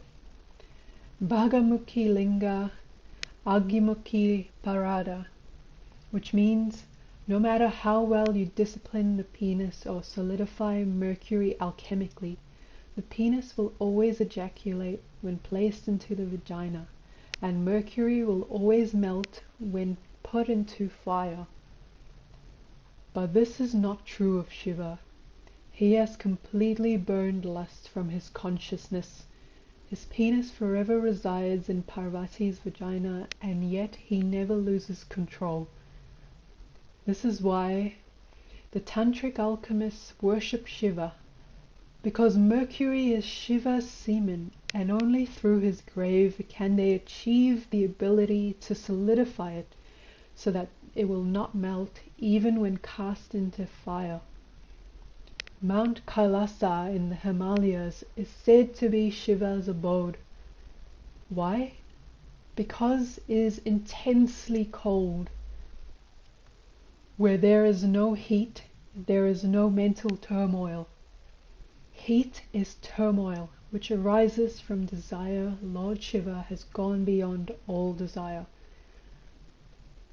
S1: Bhagamukhi Linga, Agimukhi Parada, which means no matter how well you discipline the penis or solidify mercury alchemically, The penis will always ejaculate when placed into the vagina, and mercury will always melt when put into fire. But this is not true of Shiva. He has completely burned lust from his consciousness. His penis forever resides in Parvati's vagina, and yet he never loses control. This is why the tantric alchemists worship Shiva, because Mercury is Shiva's semen, and only through his grave can they achieve the ability to solidify it so that it will not melt even when cast into fire. Mount Kailasa in the Himalayas is said to be Shiva's abode. Why? Because it is intensely cold. Where there is no heat, there is no mental turmoil. Heat is turmoil, which arises from desire. Lord Shiva has gone beyond all desire.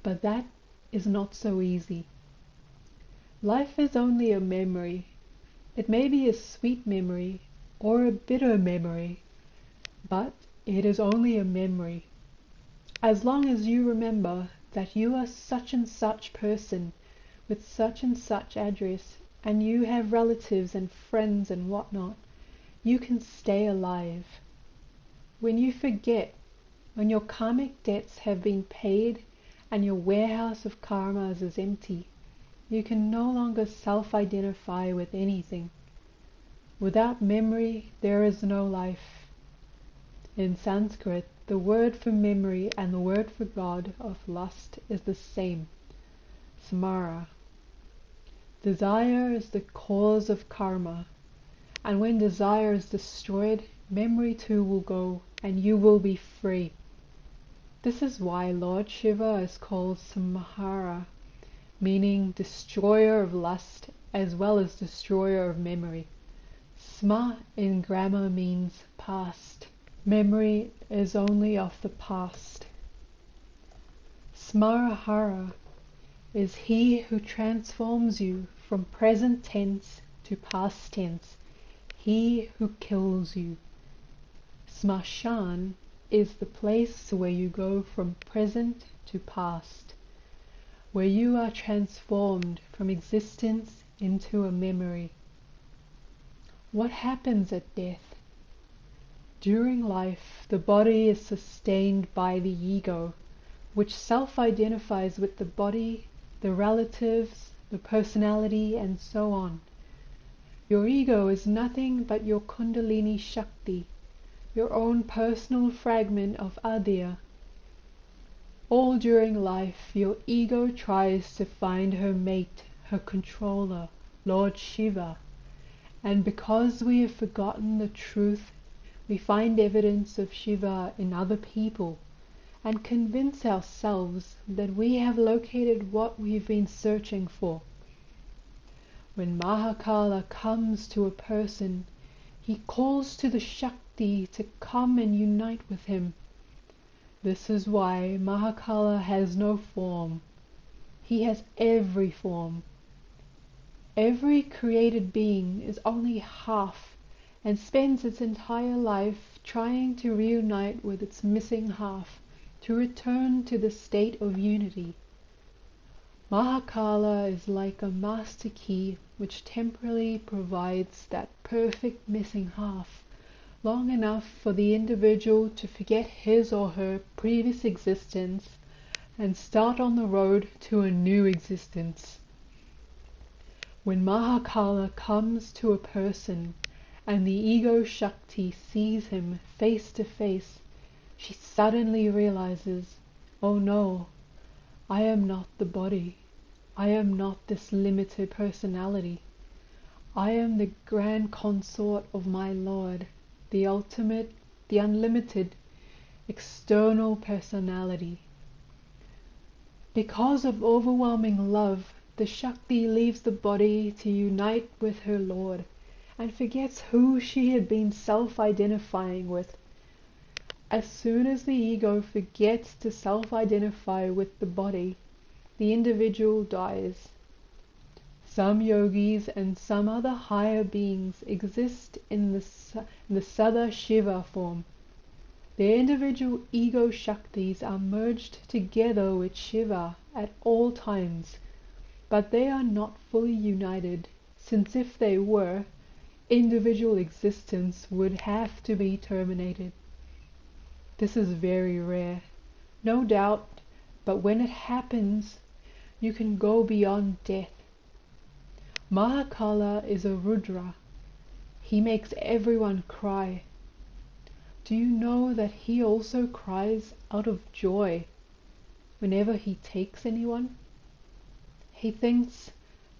S1: But that is not so easy. Life is only a memory. It may be a sweet memory or a bitter memory, but it is only a memory. As long as you remember that you are such and such person with such and such address, and you have relatives and friends and whatnot, you can stay alive. When you forget, when your karmic debts have been paid and your warehouse of karmas is empty, you can no longer self-identify with anything. Without memory, there is no life. In Sanskrit, the word for memory and the word for God of lust is the same, smara. Desire is the cause of karma, and when desire is destroyed, memory too will go, and you will be free. This is why Lord Shiva is called Samhara, meaning destroyer of lust as well as destroyer of memory. Sma in grammar means past. Memory is only of the past. Smarahara is he who transforms you from present tense to past tense, he who kills you. Smashan is the place where you go from present to past, where you are transformed from existence into a memory. What happens at death? During life, the body is sustained by the ego, which self-identifies with the body, the relatives, the personality, and so on. Your ego is nothing but your Kundalini Shakti, your own personal fragment of Adya. All during life, your ego tries to find her mate, her controller, Lord Shiva. And because we have forgotten the truth, we find evidence of Shiva in other people and convince ourselves that we have located what we've been searching for. When Mahakala comes to a person, he calls to the Shakti to come and unite with him. This is why Mahakala has no form. He has every form. Every created being is only half and spends its entire life trying to reunite with its missing half, to return to the state of unity. Mahakala is like a master key which temporarily provides that perfect missing half, long enough for the individual to forget his or her previous existence and start on the road to a new existence. When Mahakala comes to a person and the ego Shakti sees him face to face, she suddenly realizes, oh no, I am not the body. I am not this limited personality. I am the grand consort of my Lord, the ultimate, the unlimited, external personality. Because of overwhelming love, the Shakti leaves the body to unite with her Lord and forgets who she had been self-identifying with. As soon as the ego forgets to self-identify with the body, the individual dies. Some yogis and some other higher beings exist in the Sada Shiva form. Their individual ego Shaktis are merged together with Shiva at all times, but they are not fully united, since if they were, individual existence would have to be terminated. This is very rare, no doubt, but when it happens, you can go beyond death. Mahakala is a Rudra. He makes everyone cry. Do you know that he also cries out of joy whenever he takes anyone? He thinks,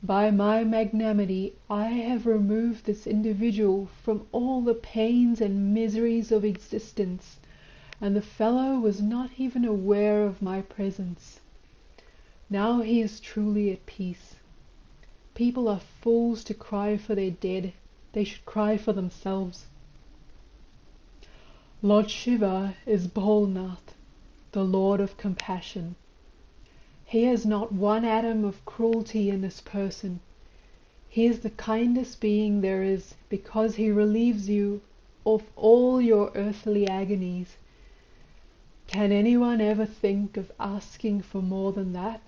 S1: by my magnanimity I have removed this individual from all the pains and miseries of existence, and the fellow was not even aware of my presence. Now he is truly at peace. People are fools to cry for their dead. They should cry for themselves. Lord Shiva is Bholnath, the Lord of compassion. He has not one atom of cruelty in this person. He is the kindest being there is, because he relieves you of all your earthly agonies. Can anyone ever think of asking for more than that?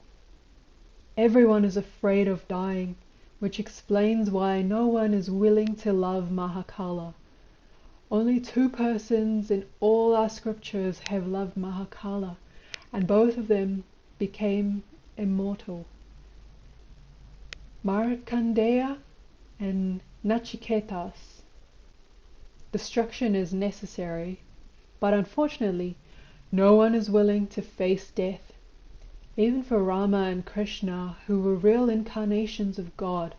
S1: Everyone is afraid of dying, which explains why no one is willing to love Mahakala. Only 2 persons in all our scriptures have loved Mahakala, and both of them became immortal. Markandeya and Nachiketas. Destruction is necessary, but unfortunately, no one is willing to face death. Even for Rama and Krishna, who were real incarnations of God,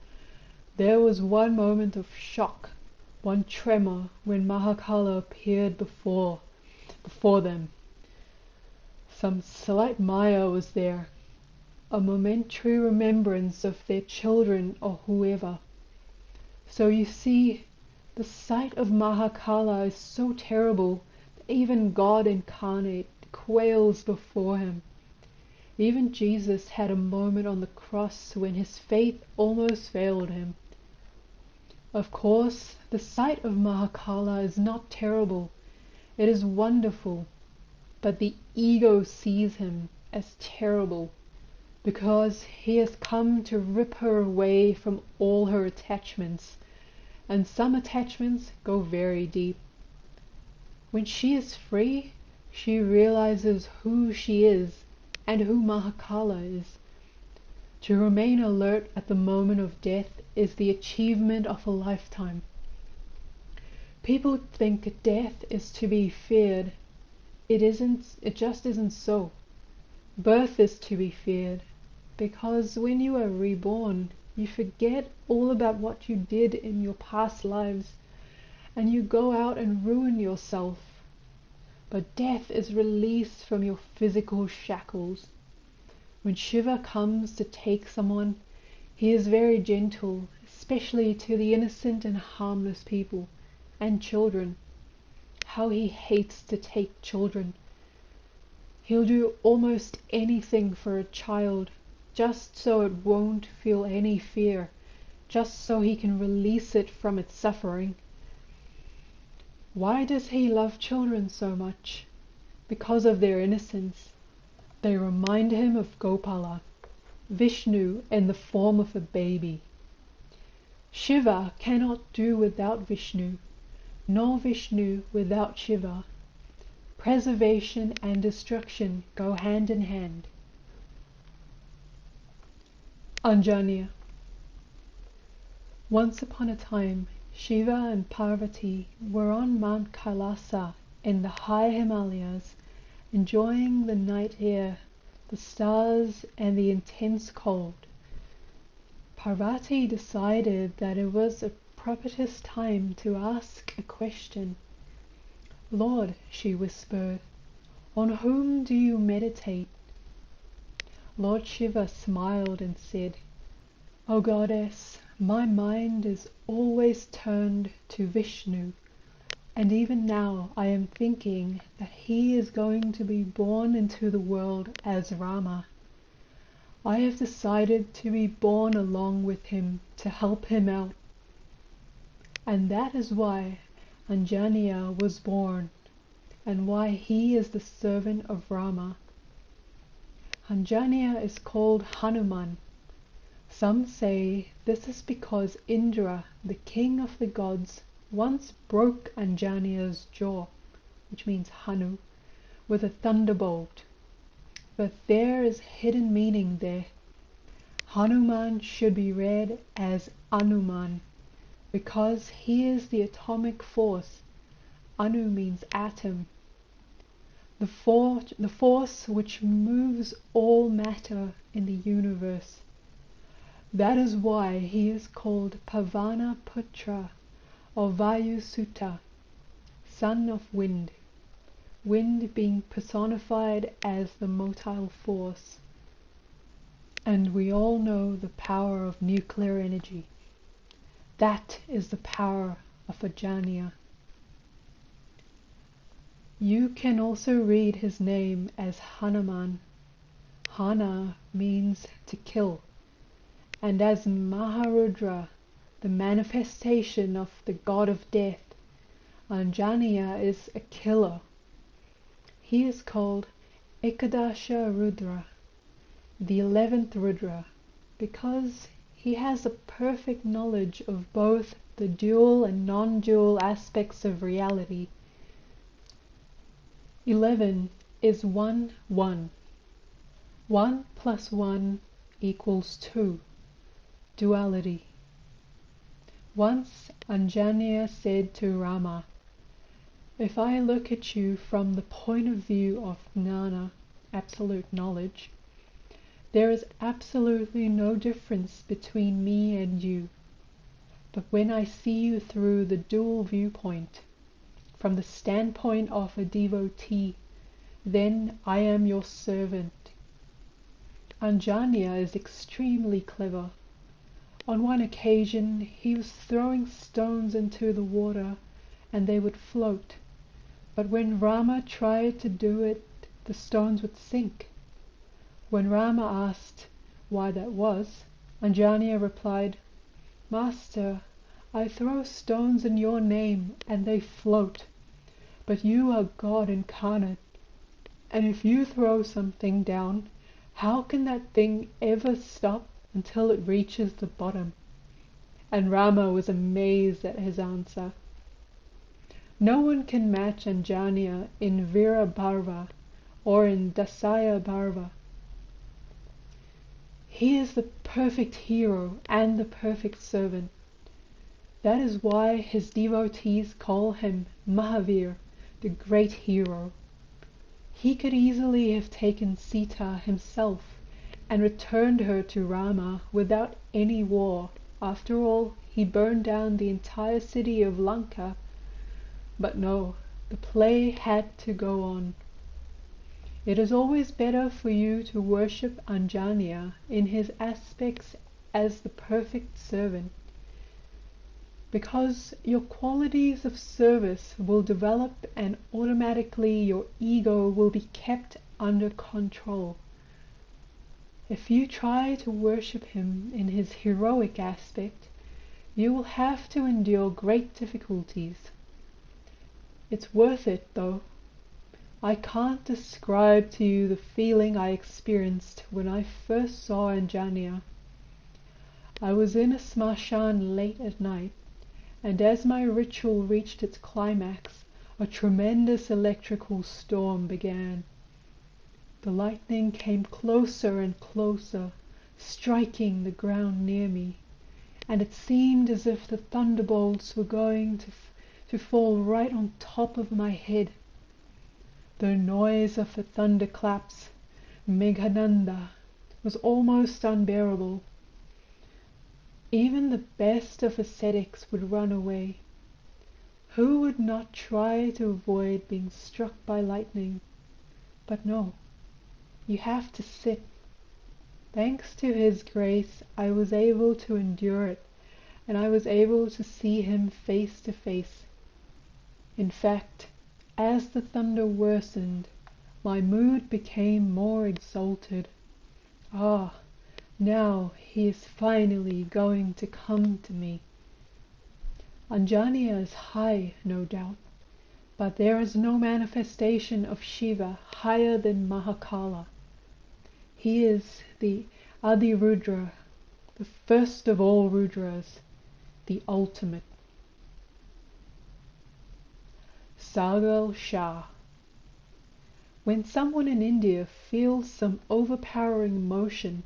S1: there was one moment of shock, one tremor, when Mahakala appeared before them. Some slight maya was there, a momentary remembrance of their children or whoever. So you see, the sight of Mahakala is so terrible that even God incarnate quails before him. Even Jesus had a moment on the cross when his faith almost failed him. Of course, the sight of Mahakala is not terrible. It is wonderful. But the ego sees him as terrible because he has come to rip her away from all her attachments, and some attachments go very deep. When she is free, she realizes who she is and who Mahakala is. To remain alert at the moment of death is the achievement of a lifetime. People think death is to be feared. It just isn't so. Birth is to be feared, because when you are reborn, you forget all about what you did in your past lives, and you go out and ruin yourself. But death is released from your physical shackles. When Shiva comes to take someone, he is very gentle, especially to the innocent and harmless people, and children. How he hates to take children. He'll do almost anything for a child, just so it won't feel any fear, just so he can release it from its suffering. Why does he love children so much? Because of their innocence. They remind him of Gopala, Vishnu in the form of a baby. Shiva cannot do without Vishnu, nor Vishnu without Shiva. Preservation and destruction go hand in hand. Anjanya. Once upon a time, Shiva and Parvati were on Mount Kailasa in the high Himalayas, enjoying the night air, the stars, and the intense cold. Parvati decided that it was a propitious time to ask a question. "Lord," she whispered, "on whom do you meditate?" Lord Shiva smiled and said, "O goddess, my mind is always turned to Vishnu, and even now I am thinking that he is going to be born into the world as Rama. I have decided to be born along with him to help him out. And that is why Anjaniya was born, and why he is the servant of Rama. Anjaniya is called Hanuman. Some say this is because Indra, the king of the gods, once broke Anjaniya's jaw, which means Hanu, with a thunderbolt. But there is hidden meaning there. Hanuman should be read as Anuman, because he is the atomic force. Anu means atom. The force which moves all matter in the universe. That is why he is called Pavana Putra, or Vayu Sutta, son of wind. Wind being personified as the motile force. And we all know the power of nuclear energy. That is the power of Anjaniya. You can also read his name as Hanuman. Hana means to kill, and as Maharudra, the manifestation of the god of death, Anjaniya is a killer. He is called Ekadasha Rudra, the 11th Rudra, because he has a perfect knowledge of both the dual and non-dual aspects of reality. 11 is 1, 1. 1 plus 1 equals 2. Duality. Once Anjaniya said to Rama, "If I look at you from the point of view of Jnana, absolute knowledge, there is absolutely no difference between me and you. But when I see you through the dual viewpoint, from the standpoint of a devotee, then I am your servant." Anjaniya is extremely clever. On one occasion he was throwing stones into the water and they would float, but when Rama tried to do it, the stones would sink. When Rama asked why that was, Anjaniya replied, "Master, I throw stones in your name and they float, but you are God incarnate, and if you throw something down, how can that thing ever stop until it reaches the bottom?" And Rama was amazed at his answer. No one can match Anjaniya in Vira Bharva or in Dasaya Bharva. He is the perfect hero and the perfect servant. That is why his devotees call him Mahavir, the great hero. He could easily have taken Sita himself and returned her to Rama without any war. After all, he burned down the entire city of Lanka. But no, the play had to go on. It is always better for you to worship Anjaniya in his aspects as the perfect servant, because your qualities of service will develop and automatically your ego will be kept under control. If you try to worship him in his heroic aspect, you will have to endure great difficulties. It's worth it, though. I can't describe to you the feeling I experienced when I first saw Anjaniya. I was in a smashan late at night, and as my ritual reached its climax, a tremendous electrical storm began. The lightning came closer and closer, striking the ground near me, and it seemed as if the thunderbolts were going to fall right on top of my head. The noise of the thunderclaps, Meghananda, was almost unbearable. Even the best of ascetics would run away. Who would not try to avoid being struck by lightning? But no, you have to sit. Thanks to his grace, I was able to endure it, and I was able to see him face to face. In fact, as the thunder worsened, my mood became more exalted. Ah, Now he is finally going to come to me. Anjanya is high, no doubt, but there is no manifestation of Shiva higher than Mahakala. He is the Adi Rudra, the first of all Rudras, the ultimate. Sagal Shah. When someone in India feels some overpowering emotion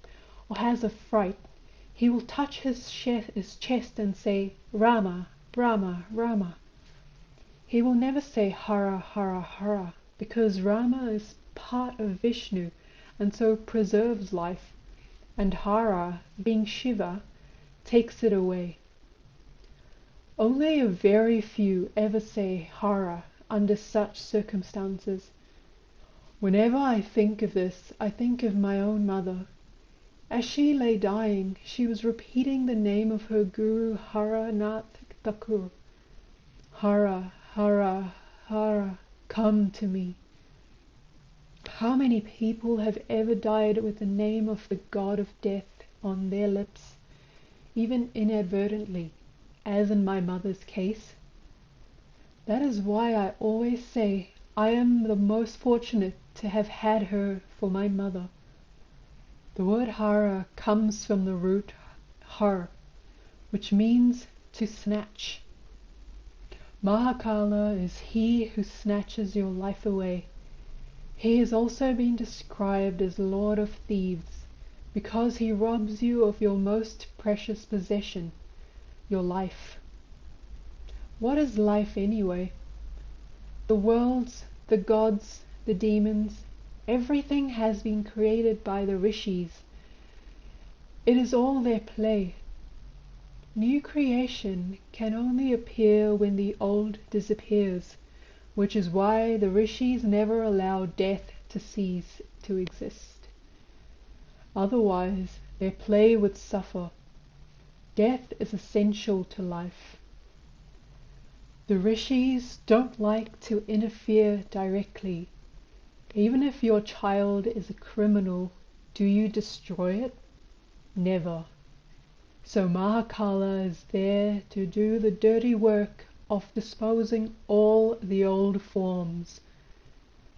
S1: or has a fright, he will touch his chest and say, Rama, Rama, Rama. He will never say Hara, Hara, Hara, because Rama is part of Vishnu and so preserves life, and Hara, being Shiva, takes it away. Only a very few ever say Hara under such circumstances. Whenever I think of this, I think of my own mother. As she lay dying, she was repeating the name of her Guru Hara Nath Thakur. Hara, Hara, Hara, come to me. How many people have ever died with the name of the god of death on their lips, even inadvertently, as in my mother's case? That is why I always say I am the most fortunate to have had her for my mother. The word Hara comes from the root Har, which means to snatch. Mahakala is he who snatches your life away. He has also been described as Lord of Thieves, because he robs you of your most precious possession, your life. What is life anyway? The worlds, the gods, the demons, everything has been created by the rishis. It is all their play. New creation can only appear when the old disappears, which is why the rishis never allow death to cease to exist. Otherwise, their play would suffer. Death is essential to life. The rishis don't like to interfere directly. Even if your child is a criminal, do you destroy it? Never. So Mahakala is there to do the dirty work of disposing all the old forms.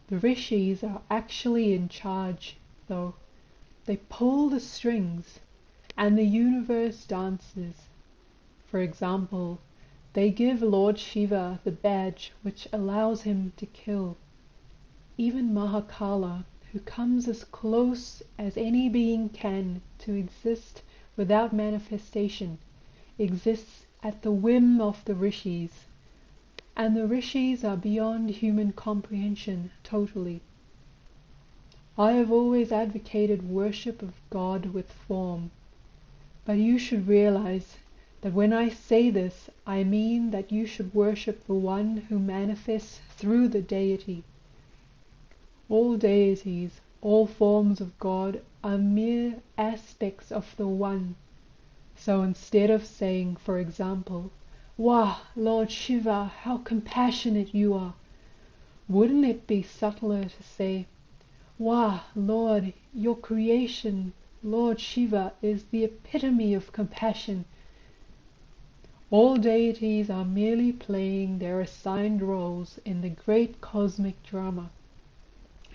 S1: The rishis are actually in charge, though. They pull the strings, and the universe dances. For example, they give Lord Shiva the badge which allows him to kill. Even Mahakala, who comes as close as any being can to exist without manifestation, exists at the whim of the rishis. And the rishis are beyond human comprehension totally. I have always advocated worship of God with form, but you should realize that when I say this, I mean that you should worship the one who manifests through the deity. All deities, all forms of God are mere aspects of the One. So instead of saying, for example, Wah, Lord Shiva, how compassionate you are, wouldn't it be subtler to say, Wah, Lord, your creation, Lord Shiva, is the epitome of compassion. All deities are merely playing their assigned roles in the great cosmic drama.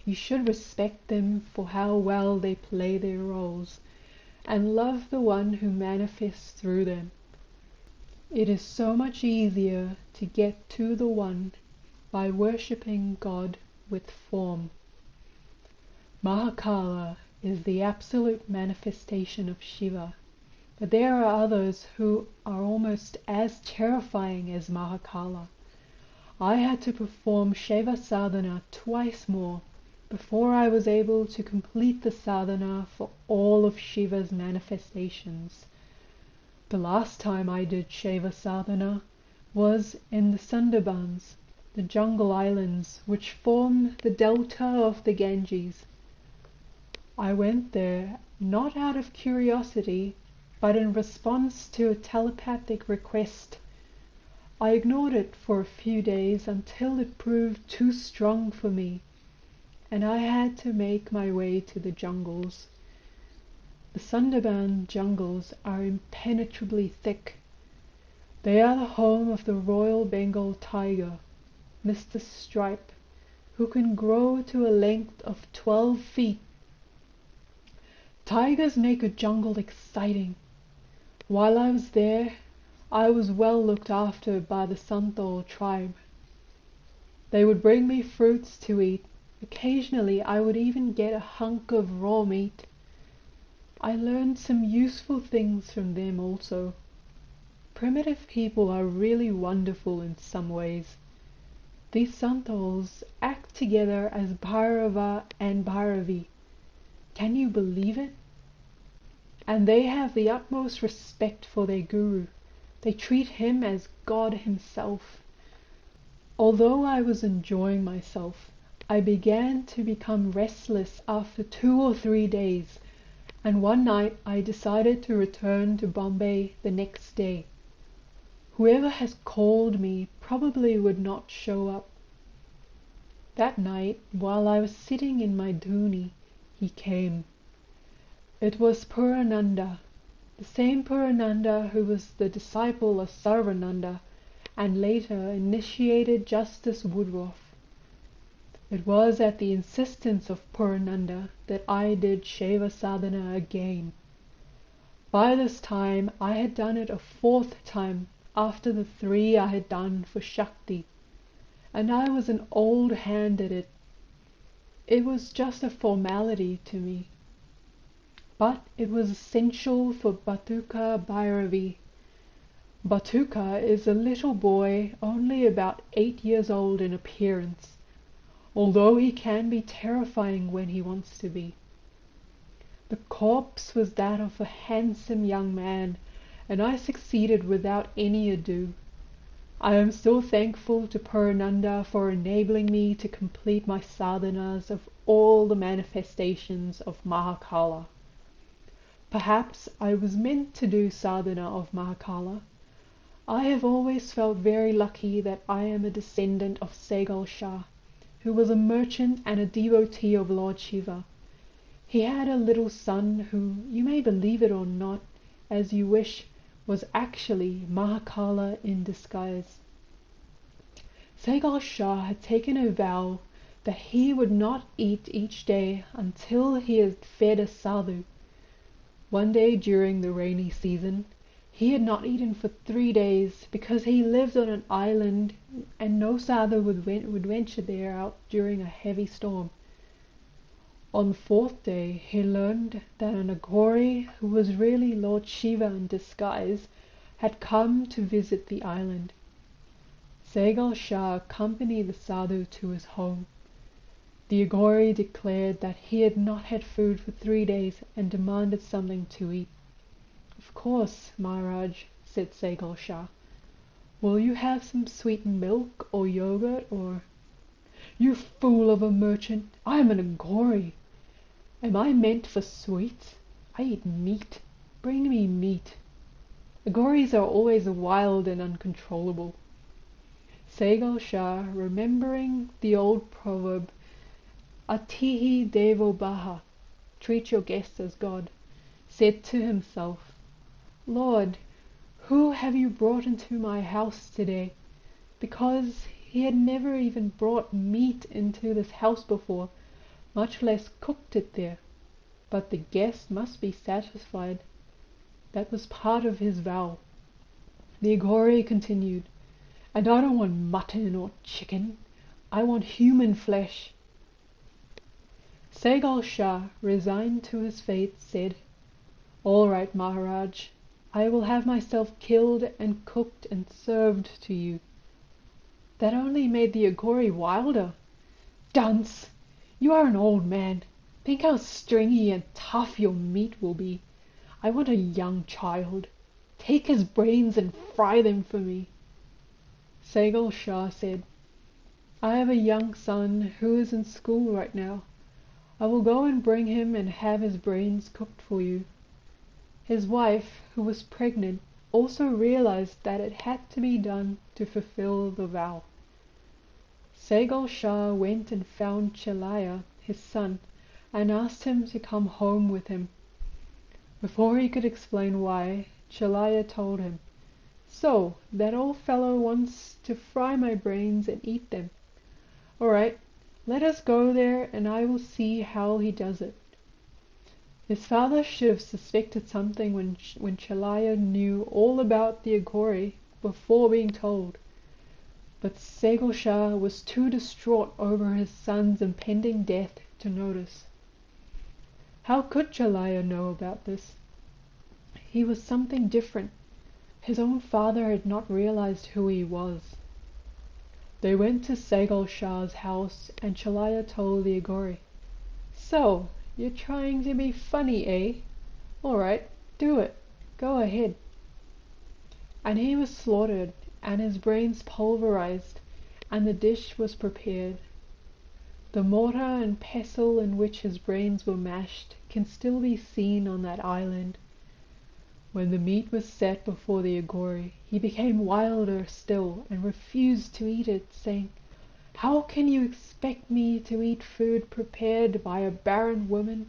S1: You should respect them for how well they play their roles, and love the one who manifests through them. It is so much easier to get to the One by worshipping God with form. Mahakala is the absolute manifestation of Shiva, but there are others who are almost as terrifying as Mahakala. I had to perform Shiva sadhana twice more before I was able to complete the sadhana for all of Shiva's manifestations. The last time I did Shiva sadhana was in the Sundarbans, the jungle islands which form the delta of the Ganges. I went there not out of curiosity, but in response to a telepathic request. I ignored it for a few days until it proved too strong for me, and I had to make my way to the jungles. The Sundarban jungles are impenetrably thick. They are the home of the Royal Bengal tiger, Mr. Stripe, who can grow to a length of 12 feet. Tigers make a jungle exciting. While I was there, I was well looked after by the Santhal tribe. They would bring me fruits to eat. Occasionally I would even get a hunk of raw meat. I learned some useful things from them also. Primitive people are really wonderful in some ways. These Santhals act together as Bhairava and Bhairavi. Can you believe it? And they have the utmost respect for their guru. They treat him as God himself. Although I was enjoying myself, I began to become restless after 2 or 3 days, and one night I decided to return to Bombay the next day. Whoever has called me probably would not show up. That night, while I was sitting in my dhuni, he came. It was Purananda, the same Purananda who was the disciple of Sarvananda and later initiated Justice Woodruff. It was at the insistence of Purananda that I did Shiva sadhana again. By this time I had done it a 4th time after the 3 I had done for Shakti, and I was an old hand at it. It was just a formality to me. But it was essential for Batuka Bhairavi. Batuka is a little boy only about 8 years old in appearance, although he can be terrifying when he wants to be. The corpse was that of a handsome young man, and I succeeded without any ado. I am still thankful to Purananda for enabling me to complete my sadhanas of all the manifestations of Mahakala. Perhaps I was meant to do sadhana of Mahakala. I have always felt very lucky that I am a descendant of Segal Shah, who was a merchant and a devotee of Lord Shiva. He had a little son who, you may believe it or not, as you wish, was actually Mahakala in disguise. Segal Shah had taken a vow that he would not eat each day until he had fed a sadhu. One day during the rainy season, he had not eaten for 3 days because he lived on an island and no sadhu would venture there out during a heavy storm. On the 4th day, he learned that an Aghori, who was really Lord Shiva in disguise, had come to visit the island. Segal Shah accompanied the sadhu to his home. The Aghori declared that he had not had food for 3 days and demanded something to eat. "Of course, Maharaj," said Segal Shah. "Will you have some sweet milk or yogurt or—" "You fool of a merchant! I am an Aghori. Am I meant for sweets? I eat meat. Bring me meat." Aghoris are always wild and uncontrollable. Segal Shah, remembering the old proverb, Atihi Devo Bhava, treat your guests as God, said to himself, "Lord, who have you brought into my house today?" Because he had never even brought meat into this house before, much less cooked it there. But the guest must be satisfied. That was part of his vow. The Aghori continued, "And I don't want mutton or chicken. I want human flesh." Segal Shah, resigned to his fate, said, "All right, Maharaj. I will have myself killed and cooked and served to you." That only made the Aghori wilder. "Dunce! You are an old man. Think how stringy and tough your meat will be. I want a young child. Take his brains and fry them for me." Segal Shah said, "I have a young son who is in school right now. I will go and bring him and have his brains cooked for you." His wife, who was pregnant, also realized that it had to be done to fulfill the vow. Segal Shah went and found Chelaya, his son, and asked him to come home with him. Before he could explain why, Chelaya told him, "So, that old fellow wants to fry my brains and eat them. All right, let us go there and I will see how he does it." His father should have suspected something when Chelaya knew all about the Aghori before being told. But Segal Shah was too distraught over his son's impending death to notice. How could Chelaya know about this? He was something different. His own father had not realized who he was. They went to Segal Shah's house and Chelaya told the Aghori, "So, you're trying to be funny, eh? All right, do it. Go ahead." And he was slaughtered and his brains pulverized, and the dish was prepared. The mortar and pestle in which his brains were mashed can still be seen on that island. When the meat was set before the Aghori, he became wilder still and refused to eat it, saying, "How can you expect me to eat food prepared by a barren woman?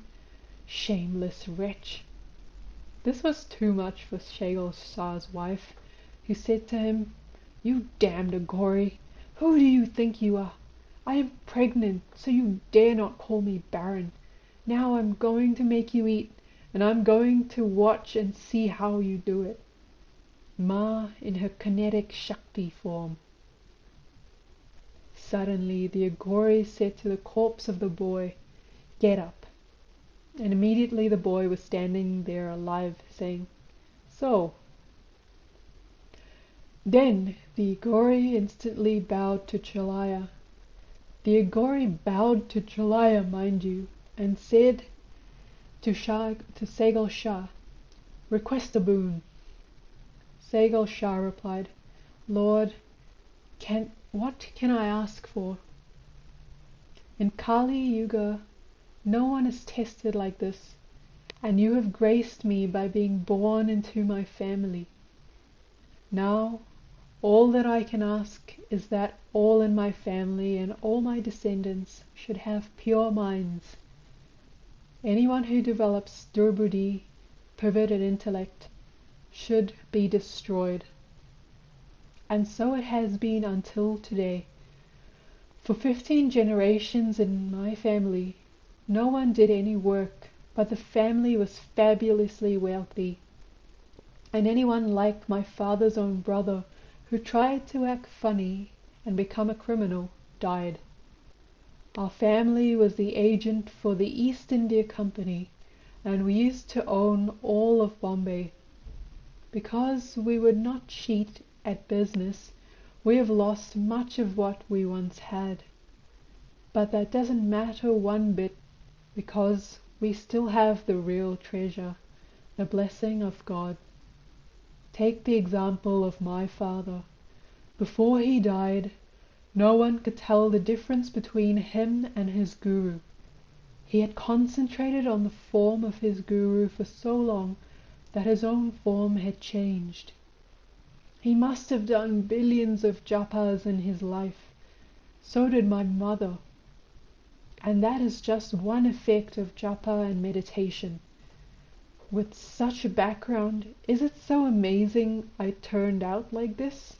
S1: Shameless wretch!" This was too much for Segal Shah's wife, who said to him, "You damned Aghori, who do you think you are? I am pregnant, so you dare not call me barren. Now I'm going to make you eat, and I'm going to watch and see how you do it." Ma in her kinetic Shakti form. Suddenly the Aghori said to the corpse of the boy, "Get up." And immediately the boy was standing there alive, saying, "So." Then the Aghori instantly bowed to Chelaya. The Aghori bowed to Chelaya, mind you, and said to Segal Shah, "Request a boon." Segal Shah replied, "Lord, what can I ask for? In Kali Yuga, no one is tested like this, and you have graced me by being born into my family. Now, all that I can ask is that all in my family and all my descendants should have pure minds. Anyone who develops durbudi, perverted intellect, should be destroyed. And so it has been until today. For 15 generations in my family, no one did any work, but the family was fabulously wealthy. And anyone like my father's own brother who tried to act funny and become a criminal died. Our family was the agent for the East India Company, and we used to own all of Bombay. Because we would not cheat at business, we have lost much of what we once had. But that doesn't matter one bit, because we still have the real treasure, the blessing of God. Take the example of my father. Before he died, no one could tell the difference between him and his guru. He had concentrated on the form of his guru for so long that his own form had changed. He must have done billions of japas in his life. So did my mother. And that is just one effect of japa and meditation. With such a background, is it so amazing I turned out like this?